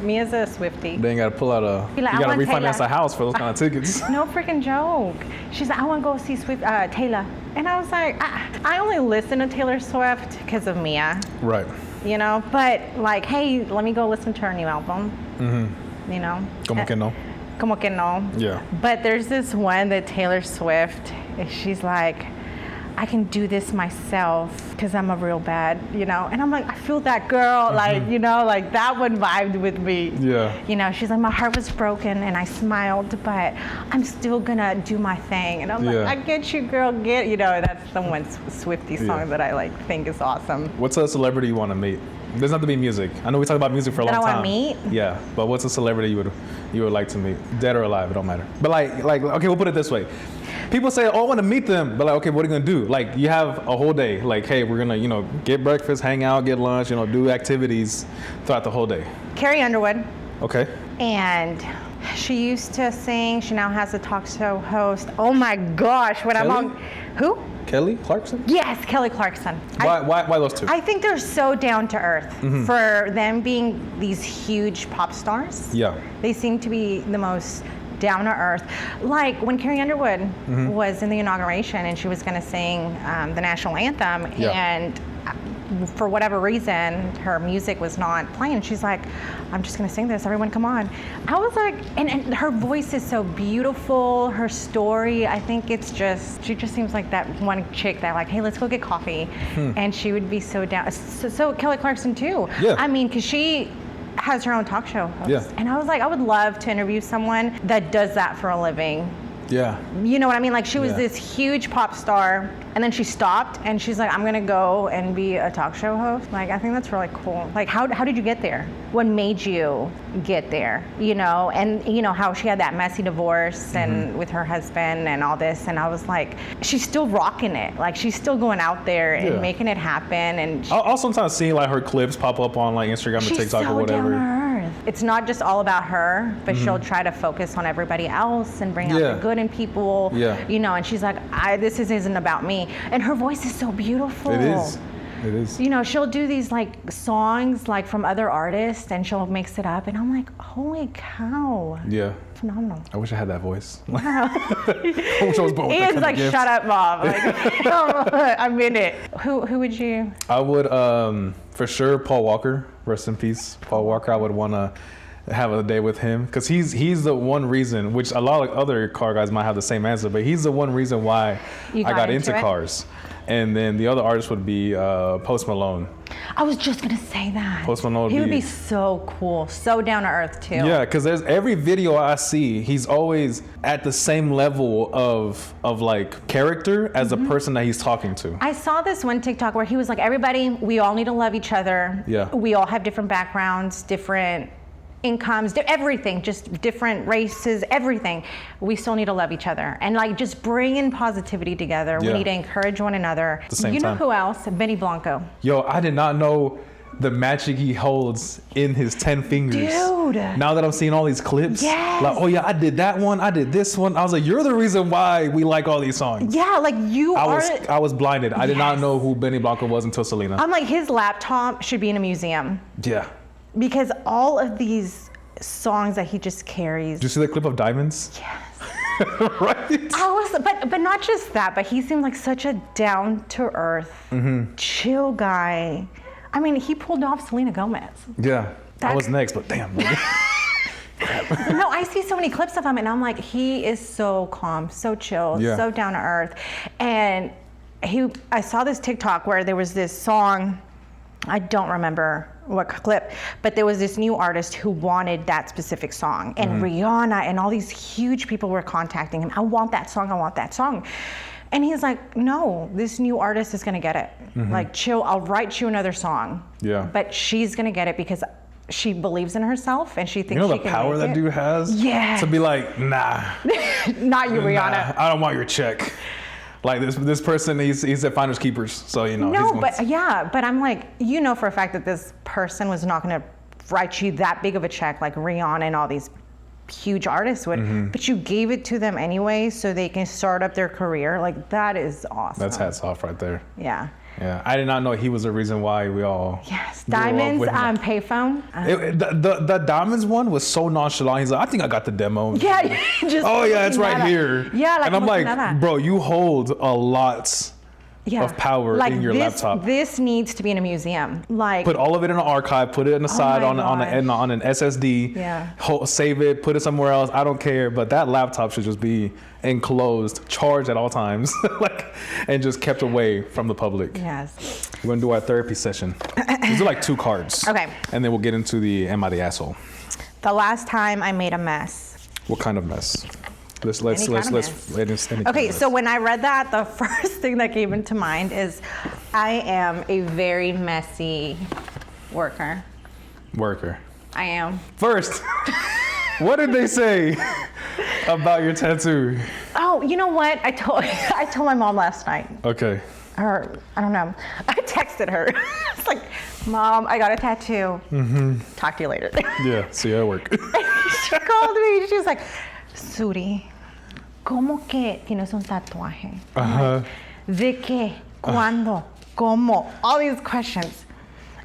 Mia's a Swiftie. They ain't gotta pull out you gotta refinance a house for those kind of tickets. No freaking joke. She's like, I want to go see Taylor. And I was like, I only listen to Taylor Swift because of Mia. Right. You know, but like, hey, let me go listen to her new album. You know. Como que no. Como que no. Yeah. But there's this one that Taylor Swift, she's like, I can do this myself because I'm a real bad, you know? And I'm like, I feel that girl, like, you know, like that one vibed with me. Yeah. You know, she's like, my heart was broken and I smiled, but I'm still gonna do my thing. And I'm like, I get you, girl, you know, that's someone's Swiftie song that I like think is awesome. What's a celebrity you want to meet? It doesn't have to be music. I know we talk about music for a long time. That I want to meet? Yeah, but what's a celebrity you would like to meet? Dead or alive, it don't matter. But like, okay, we'll put it this way. People say, oh, I want to meet them, but like, okay, what are you gonna do? Like, you have a whole day. Like, hey, we're gonna, you know, get breakfast, hang out, get lunch, you know, do activities throughout the whole day. Carrie Underwood. Okay. And she used to sing. She now has a talk show host. Oh my gosh, when Kelly? I'm on, who? Kelly Clarkson? Yes, Kelly Clarkson. Why those two? I think they're so down to earth for them being these huge pop stars. Yeah. They seem to be the most down to earth. Like when Carrie Underwood was in the inauguration and she was going to sing the national anthem, and for whatever reason, her music was not playing. She's like, I'm just gonna sing this, everyone come on. I was like, and her voice is so beautiful, her story, I think it's just, she just seems like that one chick that like, hey, let's go get coffee. And she would be so down. So Kelly Clarkson too. Yeah. I mean, cause she has her own talk show host. Yeah. And I was like, I would love to interview someone that does that for a living. Yeah. You know what I mean? Like she was this huge pop star and then she stopped and she's like, I'm gonna go and be a talk show host. Like, I think that's really cool. Like, how did you get there? What made you get there? You know, and you know how she had that messy divorce and with her husband and all this. And I was like, she's still rocking it. Like she's still going out there and making it happen. And I'll sometimes see like her clips pop up on like Instagram or TikTok or whatever. Down to earth. It's not just all about her, but she'll try to focus on everybody else and bring out the good in people. Yeah. You know, and she's like, this isn't about me. And her voice is so beautiful. It is. It is. You know, she'll do these like songs like from other artists and she'll mix it up and I'm like, holy cow. Yeah. Phenomenal. I wish I had that voice. I wish I was born with Ian's like, shut up, Mom. Like, I'm in it. Who would you? I would, for sure, Paul Walker. Rest in peace, Paul Walker. I would want to have a day with him, because he's the one reason, which a lot of other car guys might have the same answer, but he's the one reason why I got into cars. And then the other artist would be Post Malone. I was just gonna say that. Post Malone would be so cool, so down to earth too. Yeah, because there's every video I see, he's always at the same level of like character as the person that he's talking to. I saw this one TikTok where he was like, everybody, we all need to love each other. Yeah. We all have different backgrounds, different incomes, everything, just different races, everything. We still need to love each other and like just bring in positivity together. Yeah. We need to encourage one another. At the same you know time. who else? Benny Blanco. Yo, I did not know the magic he holds in his 10 fingers. Dude. Now that I'm seeing all these clips, Yes. like, oh yeah, I did that one, I did this one. I was like, you're the reason why we like all these songs. Yeah, like I was blinded. I did not Yes. know who Benny Blanco was until Selena. I'm like, his laptop should be in a museum Yeah. because all of these songs that he just carries. Did you see the clip of Diamonds? Yes. Right? But not just that, but he seemed like such a down to earth, chill guy. I mean, he pulled off Selena Gomez. Yeah. I was next, but damn. No, I see so many clips of him and I'm like, he is so calm, so chill, Yeah. so down to earth. And I saw this TikTok where there was this song, I don't remember what clip, but there was this new artist who wanted that specific song, and Rihanna and all these huge people were contacting him. I want that song, I want that song. And he's like, no, this new artist is gonna get it. Like, chill, I'll write you another song. Yeah. But she's gonna get it because she believes in herself and she thinks You know she the can power make that it. dude has? Yeah. To be like, nah. Not you, Rihanna. Nah, I don't want your check. Like this person, he's at Finders Keepers, so you know. No, but I'm like, you know for a fact that this person was not gonna write you that big of a check like Rihanna and all these huge artists would, but you gave it to them anyway so they can start up their career. Like, that is awesome. That's hats off right there. Yeah. Yeah, I did not know he was the reason why we all. Yes, grew up Diamonds with him. Payphone. The Diamonds one was so nonchalant. He's like, I think I got the demo. Yeah, just. Oh yeah, it's right nada. here. Yeah, like, and I'm like, nada. bro, you hold a lot of power in your laptop. This needs to be in a museum. Like, Put all of it in an archive. Put it on the side my on an SSD. Yeah. Save it. Put it somewhere else. I don't care. But that laptop should just be enclosed, charged at all times, and just kept away from the public. Yes. We're gonna do our therapy session. These are like 2 cards. Okay. And then we'll get into the Am I the Asshole? The last time I made a mess. What kind of mess? Let's Okay, so when I read that, the first thing that came into mind is I am a very messy worker. I am. First, what did they say about your tattoo? Oh, you know what? I told my mom last night. Okay. Or I don't know. I texted her. It's like, Mom, I got a tattoo. Talk to you later. Yeah, see you at work. She called me. She was like, Suri, ¿cómo que tienes un tatuaje? Uh-huh. ¿De qué? ¿Cuándo? ¿Cómo? All these questions.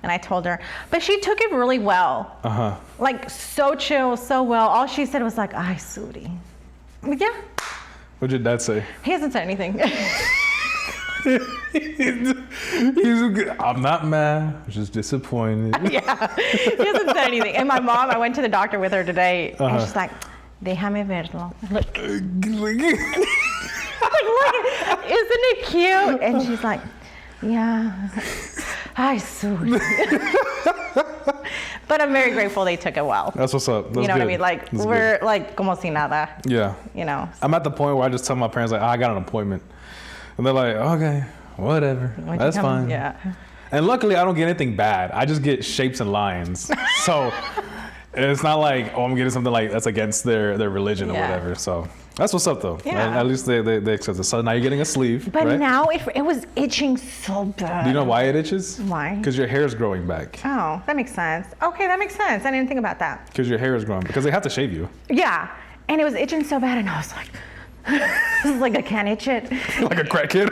And I told her, but she took it really well. Uh-huh. Like, so chill, so well. All she said was like, ay, Suri. Like, yeah. What did your dad say? He hasn't said anything. I'm not mad, I'm just disappointed. Yeah, he hasn't said anything. And my mom, I went to the doctor with her today, and she's like, déjame verlo. Look. Look, isn't it cute? And she's like, yeah. Ay, Suri. But I'm very grateful they took it well. That's what's up. That's you know what I good. mean? Like, That's we're good. like, como si nada. Yeah. You know. I'm at the point where I just tell my parents, like, I got an appointment. And they're like, okay, whatever. That's fine. Yeah. And luckily, I don't get anything bad. I just get shapes and lines. So it's not like, oh, I'm getting something like that's against their religion or whatever. So that's what's up, though. Yeah. And at least they accept it. So now you're getting a sleeve, But right? now it was itching so bad. Do you know why it itches? Why? Because your hair is growing back. Oh, that makes sense. Okay, that makes sense. I didn't think about that. Because your hair is growing. Because they have to shave you. Yeah. And it was itching so bad, and I was like, this is like, I can't itch it. Like a crackhead.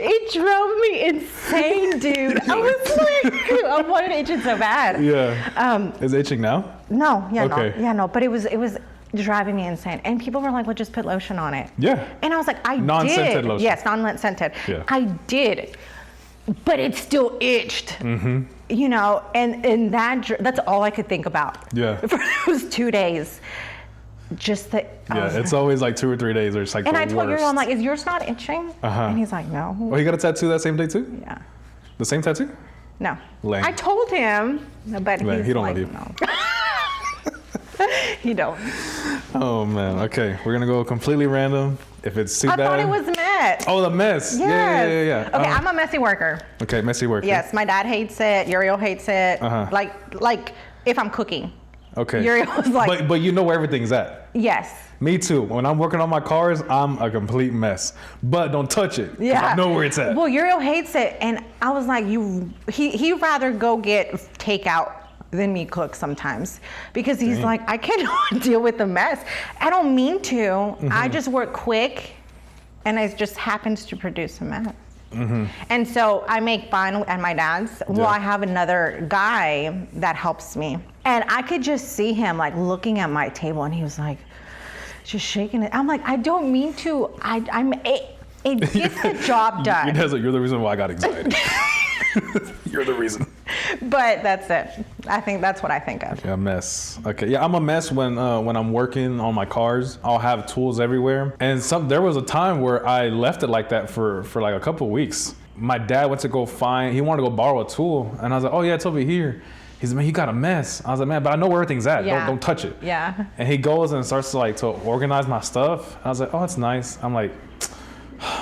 It drove me insane, dude. I was like, I wanted itching so bad. Yeah. Is it itching now? No, yeah, Okay. no, yeah, no. But it was driving me insane. And people were like, well, just put lotion on it. Yeah. And I was like, I Non-scented did. lotion. Yes, non-scented. Yeah. I did. but it still itched. You know, and that's all I could think about. Yeah. For those 2 days. Just that. Yeah, it's always like 2 or 3 days, or it's like and the I told worst. Uriel, I'm like, is yours not itching? And he's like, no. Oh, he got a tattoo that same day too? Yeah. The same tattoo? No. Lame. I told him, but Lame. he's He don't like, love you. no. He don't. Oh man. Okay, we're gonna go completely random. If it's too I bad. thought it was mess. Oh, the mess. Yes. Yeah. Okay, I'm a messy worker. Okay, messy worker. Yes, my dad hates it. Uriel hates it. Like if I'm cooking. Okay. Uriel's like. But you know where everything's at. Yes. Me too. When I'm working on my cars, I'm a complete mess. But don't touch it. 'Cause Yeah. I know where it's at. Well, Uriel hates it, and I was like, he'd rather go get takeout than me cook sometimes, because he's like, I cannot deal with the mess. I don't mean to. I just work quick, and it just happens to produce a mess. And so I make fun at my dad's. Well, I have another guy that helps me, and I could just see him like looking at my table, and he was like, just shaking it. I'm like, I don't mean to. It gets the job done. You're the reason why I got anxiety. You're the reason. But that's it. I think that's what I think of. Yeah, a mess. Okay, yeah, I'm a mess when I'm working on my cars. I'll have tools everywhere, and there was a time where I left it like that for like a couple of weeks. My dad went to go he wanted to go borrow a tool, and I was like, oh yeah, it's over here. He said, man, you got a mess. I was like, man, but I know where everything's at. Yeah. Don't touch it. Yeah. And he goes and starts to organize my stuff. And I was like, oh, that's nice. I'm like,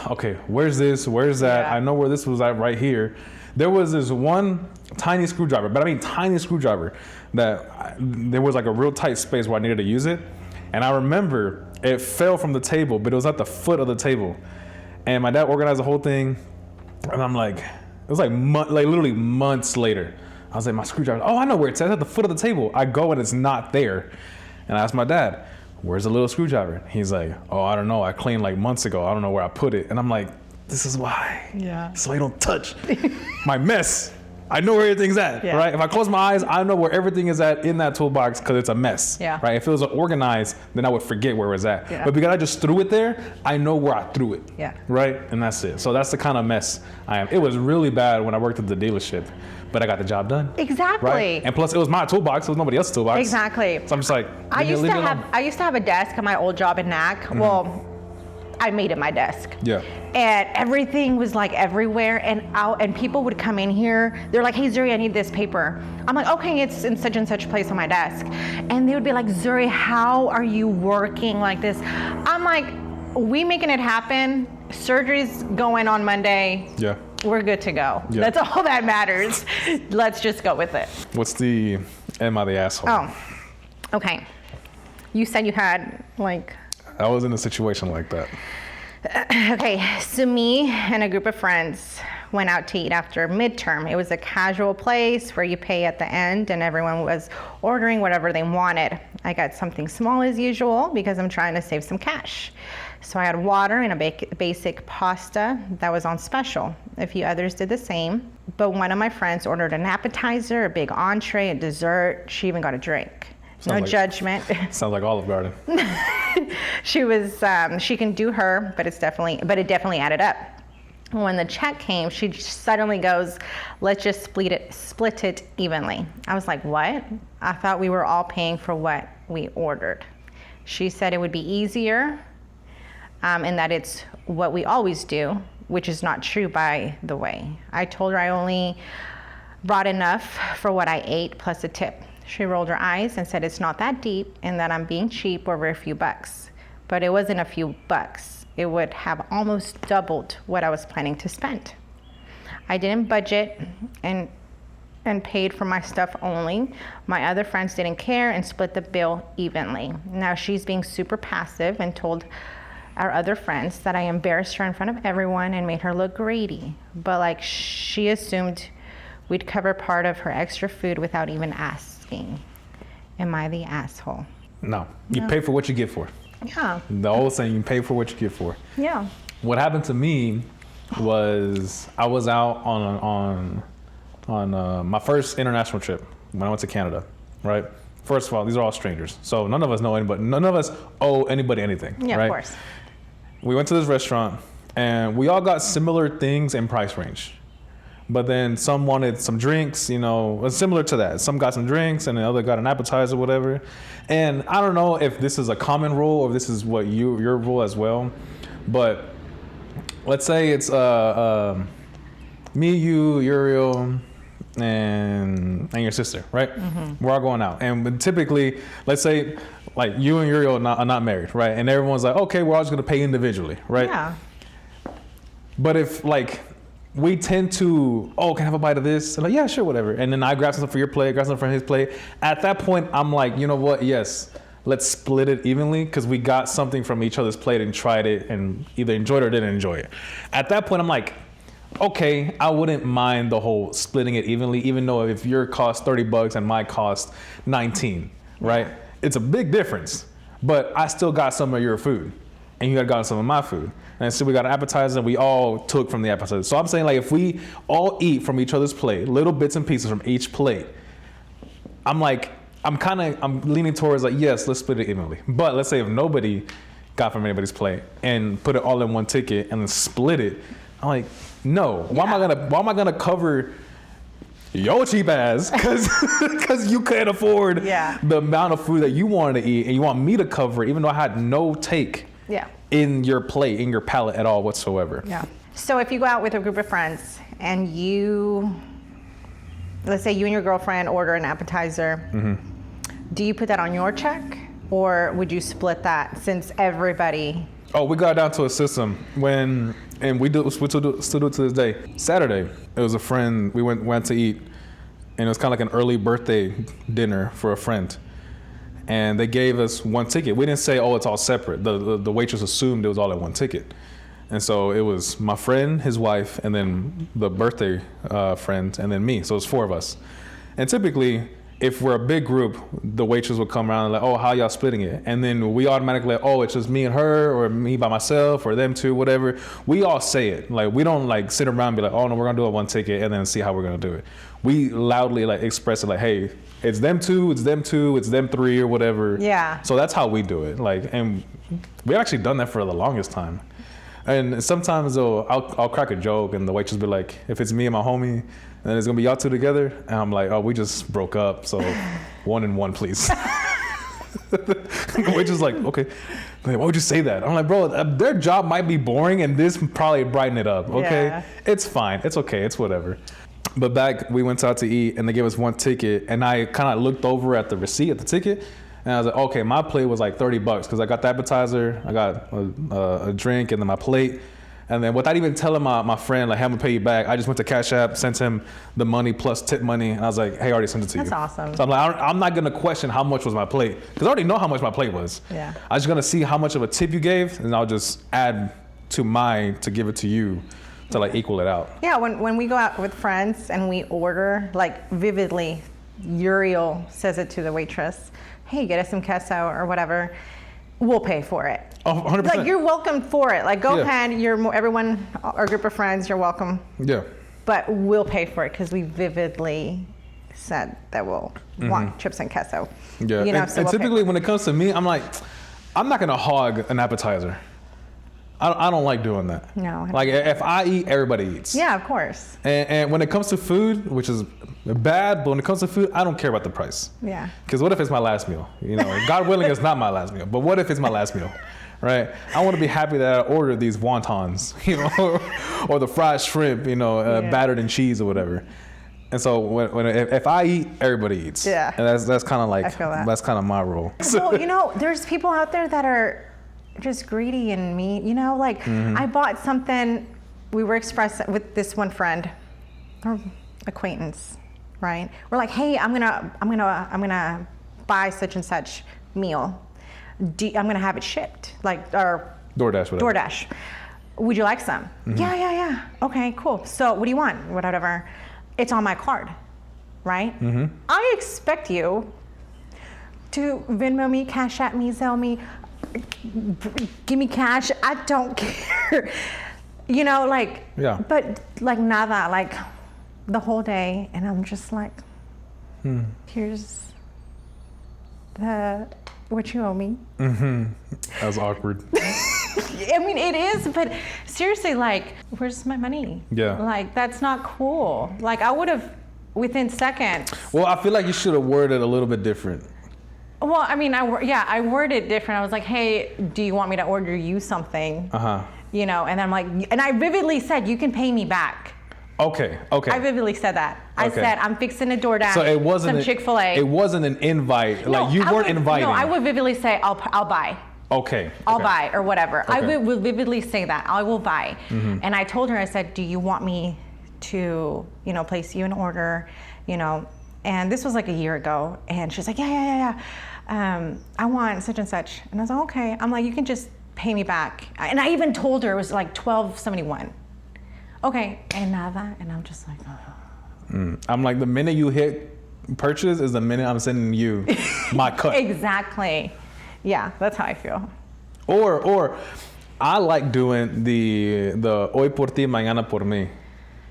okay, where's this? Where's that? Yeah. I know where this was at right here. There was this one tiny screwdriver, but I mean tiny screwdriver, there was like a real tight space where I needed to use it. And I remember it fell from the table, but it was at the foot of the table. And my dad organized the whole thing. And I'm like, it was like literally months later. I was like, my screwdriver, oh, I know where it's at the foot of the table. I go and it's not there. And I asked my dad, where's the little screwdriver? He's like, oh, I don't know. I cleaned like months ago. I don't know where I put it. And I'm like, this is why. Yeah. So I don't touch my mess. I know where everything's at, Yeah. right? If I close my eyes, I know where everything is at in that toolbox because it's a mess, Yeah. right? If it was organized, then I would forget where it was at. Yeah. But because I just threw it there, I know where I threw it, Yeah. right? And that's it. So that's the kind of mess I am. It was really bad when I worked at the dealership, but I got the job done. Exactly. Right? And plus, it was my toolbox. It was nobody else's toolbox. Exactly. So I'm just like, I used leave to me alone. have a desk at my old job in NAC. Well, I made it my desk. Yeah. And everything was like everywhere, and people would come in here. They're like, "Hey Zuri, I need this paper." I'm like, "Okay, it's in such and such place on my desk." And they would be like, "Zuri, how are you working like this?" I'm like, "We making it happen. Surgery's going on Monday. Yeah. We're good to go. Yeah. That's all that matters. Let's just go with it." What's the am I the asshole? Oh, okay. You said you had like. I was in a situation like that. Okay, so me and a group of friends went out to eat after midterm. It was a casual place where you pay at the end, and everyone was ordering whatever they wanted. I got something small as usual because I'm trying to save some cash. So I had water and a basic pasta that was on special. A few others did the same, but one of my friends ordered an appetizer, a big entree, a dessert. She even got a drink. No judgment. Sounds like Olive Garden. She can do her, but it definitely added up. When the check came, she suddenly goes, "Let's just split it evenly." I was like, "What? I thought we were all paying for what we ordered." She said it would be easier, and that it's what we always do, which is not true, by the way. I told her I only brought enough for what I ate plus a tip. She rolled her eyes and said it's not that deep and that I'm being cheap over a few bucks. But it wasn't a few bucks. It would have almost doubled what I was planning to spend. I didn't budget and paid for my stuff only. My other friends didn't care and split the bill evenly. Now she's being super passive and told our other friends that I embarrassed her in front of everyone and made her look greedy. But like she assumed we'd cover part of her extra food without even asking. Am I the asshole? No. You pay for what you get for. Yeah. The old saying, you pay for what you get for. Yeah. What happened to me was I was out on my first international trip when I went to Canada, right? First of all, these are all strangers. So none of us know anybody. None of us owe anybody anything, Yeah, right? of course. We went to this restaurant and we all got similar things in price range. But then some wanted some drinks, you know, similar to that. Some got some drinks and the other got an appetizer, whatever. And I don't know if this is a common rule or if this is what your rule as well. But let's say it's me, you, Uriel, and your sister, right? Mm-hmm. We're all going out. And typically, let's say like you and Uriel are not married, right? And everyone's like, okay, we're all just going to pay individually, right? Yeah. But if like we tend to, oh, can I have a bite of this? And like, yeah, sure, whatever. And then I grab something for your plate, grab something for his plate. At that point, I'm like, you know what? Yes, let's split it evenly because we got something from each other's plate and tried it and either enjoyed it or didn't enjoy it. At that point, I'm like, okay, I wouldn't mind the whole splitting it evenly, even though if your cost $30 and my cost 19, right? It's a big difference, but I still got some of your food and you had gotten some of my food. And so we got an appetizer and we all took from the appetizer. So I'm saying like if we all eat from each other's plate, little bits and pieces from each plate, I'm leaning towards like, yes, let's split it evenly. But let's say if nobody got from anybody's plate and put it all in one ticket and then split it, I'm like, no. Why am I gonna cover your cheap ass because you can't afford the amount of food that you wanted to eat and you want me to cover it even though I had no take in your plate, in your palate at all whatsoever. Yeah. So if you go out with a group of friends and let's say you and your girlfriend order an appetizer, mm-hmm. do you put that on your check or would you split that since everybody? Oh, we got down to a system and we still do it to this day. Saturday, it was a friend, we went to eat, and it was kind of like an early birthday dinner for a friend. And they gave us one ticket. We didn't say, oh, it's all separate. The waitress assumed it was all in one ticket. And so it was my friend, his wife, and then the birthday friend, and then me. So it was 4 of us. And typically, if we're a big group, the waitress will come around and like, oh, how y'all splitting it? And then we automatically like, oh, it's just me and her or me by myself or them two, whatever. We all say it. Like, we don't like sit around and be like, oh no, we're gonna do it one ticket and then see how we're gonna do it. We loudly like express it like, hey, it's them two, it's them 3 or whatever. Yeah. So that's how we do it. Like, and we've actually done that for the longest time. And sometimes though, I'll crack a joke and the waitress will be like, if it's me and my homie, and then it's gonna be y'all two together, and I'm like, oh, we just broke up, so 1 and 1, please. The waitress is like, okay. Like, why would you say that? I'm like, bro, their job might be boring, and this probably brighten it up. Okay, It's fine, it's okay, it's whatever. But back, we went out to eat, and they gave us one ticket, and I kind of looked over at the receipt, at the ticket, and I was like, okay, my plate was like $30 because I got the appetizer, I got a drink, and then my plate. And then without even telling my friend, like, hey, I'm gonna pay you back, I just went to Cash App, sent him the money plus tip money, and I was like, hey, I already sent it to you. That's awesome. So I'm like, I'm not gonna question how much was my plate, because I already know how much my plate was. Yeah. I was just gonna see how much of a tip you gave, and I'll just add to mine to give it to you to like equal it out. Yeah, when we go out with friends and we order, like vividly, Uriel says it to the waitress, hey, get us some queso or whatever, we'll pay for it. Oh, 100%. Like, you're welcome for it. Like, go ahead, everyone, our group of friends, you're welcome. Yeah. But we'll pay for it because we vividly said that we'll want chips and queso. Yeah, you know, and typically when it comes to me, I'm like, I'm not gonna hog an appetizer. I don't like doing that. No. Like, if I eat, everybody eats. Yeah, of course. And when it comes to food, which is bad, but when it comes to food, I don't care about the price. Yeah. Because what if it's my last meal? You know, God willing, it's not my last meal. But what if it's my last meal, right? I want to be happy that I ordered these wontons, you know, or the fried shrimp, you know, battered in cheese or whatever. And so if I eat, everybody eats. Yeah. And that's kind of like, I feel that. That's kind of my role. Well, you know, there's people out there that are just greedy and mean, you know, like I bought something, we were expressing with this one friend or acquaintance, right? We're like, hey, I'm gonna buy such and such meal. I'm gonna have it shipped, like, or DoorDash, whatever. DoorDash. Would you like some? Yeah. Okay, cool. So what do you want? Whatever. It's on my card, right? I expect you to Venmo me, Cash App me, Zelle me, give me cash. I don't care. You know, like, but like nada, like the whole day. And I'm just like, here's what you owe me. That was awkward. I mean, it is, but seriously, like, where's my money? Yeah. Like, that's not cool. Like, I would have, within seconds. Well, I feel like you should have worded it a little bit different. Well, I mean, I worded it different. I was like, hey, do you want me to order you something? You know, and I'm like, and I vividly said, you can pay me back. Okay. I vividly said that. I said, I'm fixing a DoorDash, so it wasn't some Chick-fil-A. It wasn't an invite. No, like, you weren't inviting. No, I would vividly say, I'll buy. Okay. I'll buy or whatever. Okay. I will vividly say that. I will buy. And I told her, I said, do you want me to, you know, place you an order, you know? And this was like a year ago. And she's like, yeah. I want such and such. And I was like, okay. I'm like, you can just pay me back. And I even told her it was like $12.71. Okay, and nada. And I'm just like, oh. I'm like, the minute you hit purchase is the minute I'm sending you my cut. Exactly. Yeah, that's how I feel. Or I like doing the hoy por ti, mañana por mí.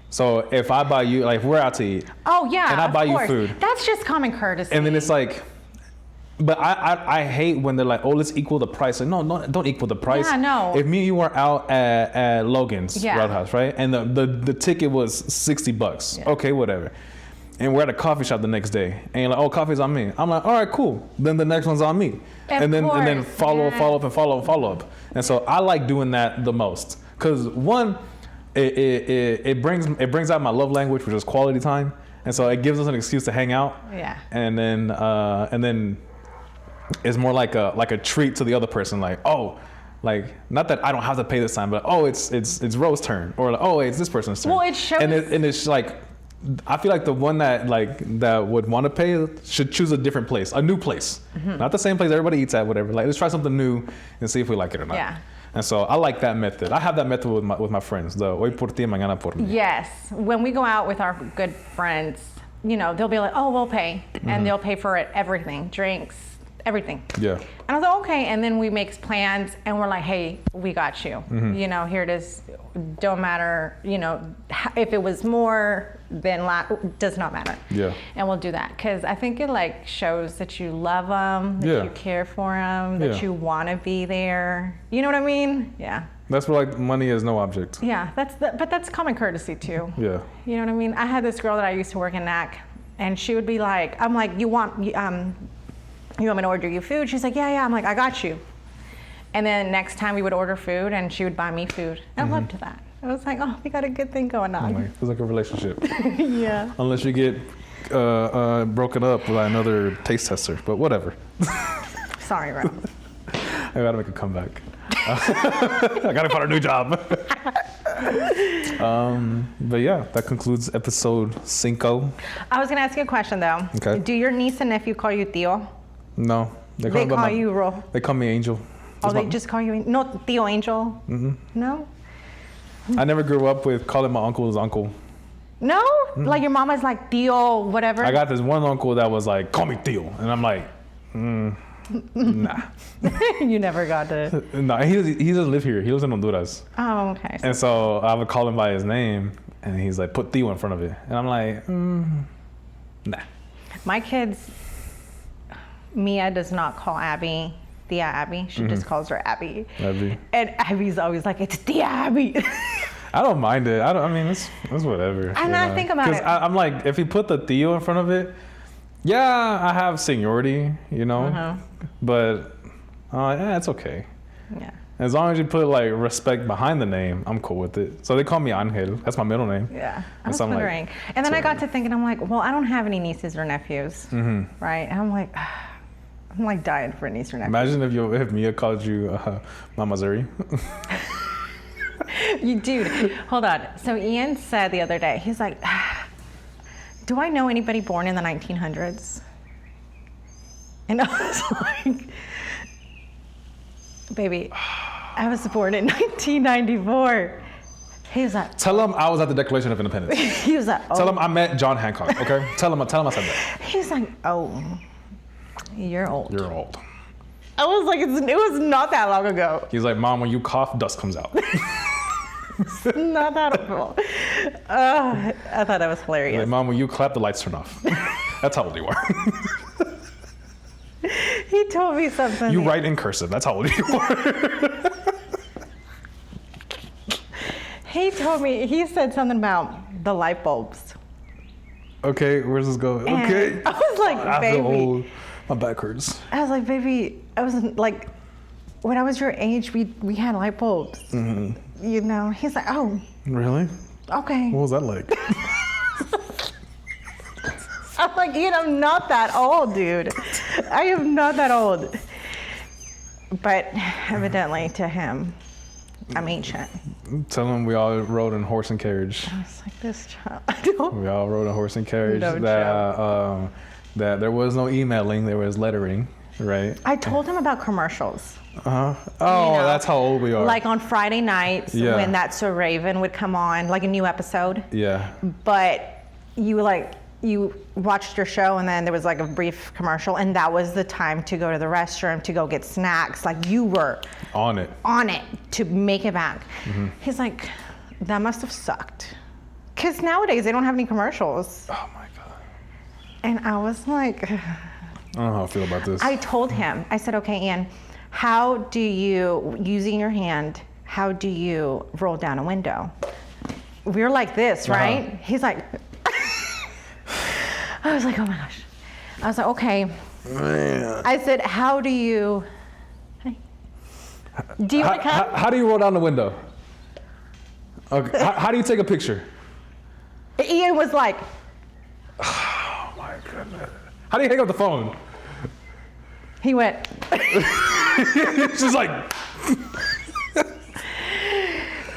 So if I buy you, like, if we're out to eat. Oh yeah, and I buy course. you food. That's just common courtesy. And then it's like, but I hate when they're like, oh, let's equal the price. Like, no, don't equal the price. Yeah, no. If me and you were out at Logan's Yeah. Roadhouse, right? And the ticket was $60. Yeah. Okay, whatever. And we're at a coffee shop the next day. And you're like, oh, coffee's on me. I'm like, all right, cool. Then the next one's on me. And then follow up. And so I like doing that the most. Because one, it brings out my love language, which is quality time. And so it gives us an excuse to hang out. Yeah. And then it's more like a treat to the other person, like, oh, like, not that I don't have to pay this time, but oh, it's Rose's turn, or like, oh, it's this person's turn. Well, it shows, and it's like, I feel like the one that would want to pay should choose a different place, a new place, not the same place everybody eats at, whatever. Like, let's try something new and see if we like it or not. Yeah. And so I like that method. I have that method with my friends, the hoy por ti, mañana por mí. Yes, when we go out with our good friends, you know, they'll be like, oh, we'll pay, and they'll pay for it, everything, drinks, everything. Yeah. And I was like, okay. And then we make plans and we're like, hey, we got you. You know, here it is. Don't matter, you know, if it was more than does not matter. Yeah. And we'll do that. Because I think it like shows that you love them, that you care for them, that you want to be there. You know what I mean? Yeah. That's what, like, money is no object. Yeah, but that's common courtesy too. Yeah. You know what I mean? I had this girl that I used to work in NAC, and she would be like, I'm like, you want me to order you food? She's like, yeah. I'm like, I got you. And then next time we would order food, and she would buy me food. I loved that. I was like, oh, we got a good thing going on. Like, it's like a relationship. Yeah. Unless you get broken up by another taste tester, but whatever. Sorry, Rob. I gotta make a comeback. I gotta find a new job. But yeah, that concludes episode 5. I was gonna ask you a question though. Okay. Do your niece and nephew call you Tío? No. They call you Ro. They call me Angel. Oh, they just call you no Tío Angel? No? I never grew up with calling my uncle his uncle. No? Like your mama's like Tío whatever? I got this one uncle that was like, call me Tío. And I'm like, nah. You never got to. No, he doesn't live here. He lives in Honduras. Oh, okay. And so I would call him by his name, and he's like, put Tío in front of it. And I'm like, nah. My kids, Mia does not call Abby Tia Abby. She just calls her Abby. Abby. And Abby's always like, it's Tia Abby. I don't mind it. I mean, it's whatever. And I think about it. Because I'm like, if you put the Tío in front of it, yeah, I have seniority, you know, but yeah, it's okay. Yeah. As long as you put like respect behind the name, I'm cool with it. So they call me Angel. That's my middle name. Yeah. I was wondering. Like, and then I got to thinking, I'm like, well, I don't have any nieces or nephews, right? And I'm like dying for a niece or nephew. Imagine if Mia called you Mama Zuri. You dude, hold on. So Ian said the other day, he's like, do I know anybody born in the 1900s? And I was like, baby, I was born in 1994. He was like, tell him I was at the Declaration of Independence. He was like, oh. Tell him I met John Hancock, okay? Tell him I said that. He's like, oh, you're old. You're old. I was like, it was not that long ago. He's like, Mom, when you cough, dust comes out. Not that old. I thought that was hilarious. Like, Mom, when you clap, the lights turn off. That's how old you are. He told me something. You write in cursive. That's how old you are. He told me, he said something about the light bulbs. Okay, where's this going? And Okay. I was like, I baby. feel old. My back hurts. I was like, baby, I was like, when I was your age, we had light bulbs. Mm-hmm. You know, he's like, oh, Really? okay. What was that like? I'm like, Ian, I'm not that old, dude. I am not that old. But evidently to him, I'm ancient. Tell him we all rode in horse and carriage. I was like, this child. I don't. We all rode in horse and carriage. No That there was no emailing, there was lettering, right? I told him about commercials. Uh-huh. Oh, You know, that's how old we are. Like on Friday nights Yeah. when That's So Raven would come on, like a new episode. Yeah. But you watched your show and then there was like a brief commercial and that was the time to go to the restroom to go get snacks. Like you were On it. to make it back. Mm-hmm. He's like, that must have sucked. Because nowadays they don't have any commercials. Oh my God. And I was like, I don't know how I feel about this. I told him, I said, okay, Ian, how do you, using your hand, how do you roll down a window? We're like this, right? Uh-huh. He's like, I was like, oh my gosh. I was like, okay. Man. I said, how do you, do you want to come? How do you roll down the window? Okay. How do you take a picture? Ian was like, Oh my goodness. How do you hang up the phone? he went, It's just like,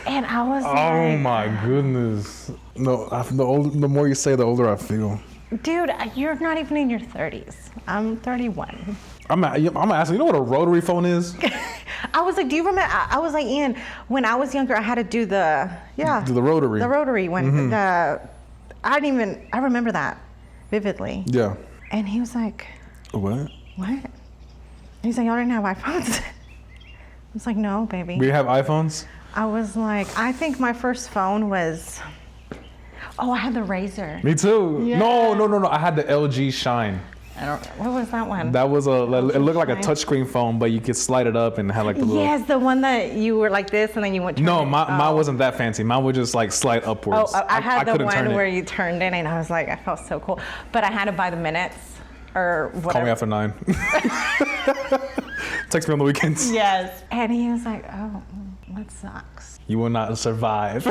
and I was oh like, my goodness. No, the more you say, the older I feel. dude, you're not even in your 30s. I'm 31. I'm asking, you know what a rotary phone is? I was like, do you remember? I was like, Ian, when I was younger, I had to do the rotary. The rotary when I remember that vividly. Yeah. And he was like, What? what? He's like, y'all didn't have iPhones? I was like, no, baby. We have iPhones? I was like, I think my first phone was, I had the Razor. Me too. Yeah. No. I had the LG Shine. What was that one? That was it looked like a Shine. touchscreen phone, but you could slide it up and have like the little. Yes, the one that you were like this and then you went to No, mine wasn't that fancy. Mine would just like slide upwards. I had the couldn't turn one it. where you turned in and I was like, I felt so cool. But I had to buy the minutes or whatever. Call me after 9. Text me on the weekends. Yes. And he was like, oh, that sucks. You will not survive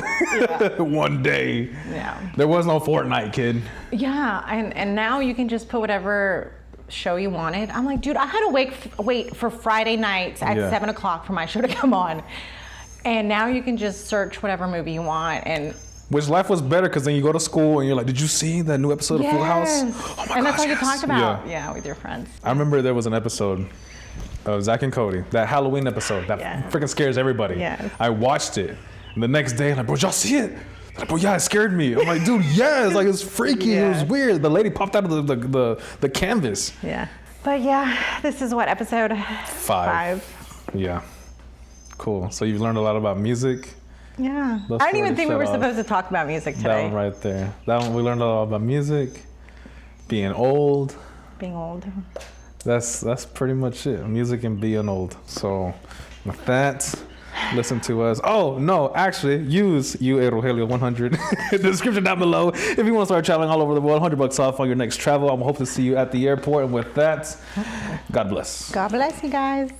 one day. Yeah. There was no Fortnite, kid. Yeah, and now you can just put whatever show you wanted. I'm like, dude, I had to wait for Friday nights at 7 o'clock for my show to come on. And now you can just search whatever movie you want and Which life was better because then you go to school and you're like, did you see that new episode of Full House? Oh my and that's gosh, what you yes. talked about. Yeah, with your friends. I remember there was an episode of Zach and Cody, that Halloween episode that freaking scares everybody. Yes. I watched it. And the next day, I'm like, bro, y'all see it? Like, bro, yeah, it scared me. I'm like, dude, yes, like it's freaky. It was weird. The lady popped out of the canvas. Yeah. But yeah, this is what, episode 5. Yeah. Cool. So you've learned a lot about music. Yeah. Let's I didn't even really think we shut were off. supposed to talk about music That today. one right there. That one, we learned a lot about music, being old. Being old. That's pretty much it. Music and being old. So with that, listen to us. Oh no, actually, use Rogelio 100 in the description down below if you want to start traveling all over the world. $100 off on your next travel. I hope to see you at the airport. And with that, God bless. God bless you guys.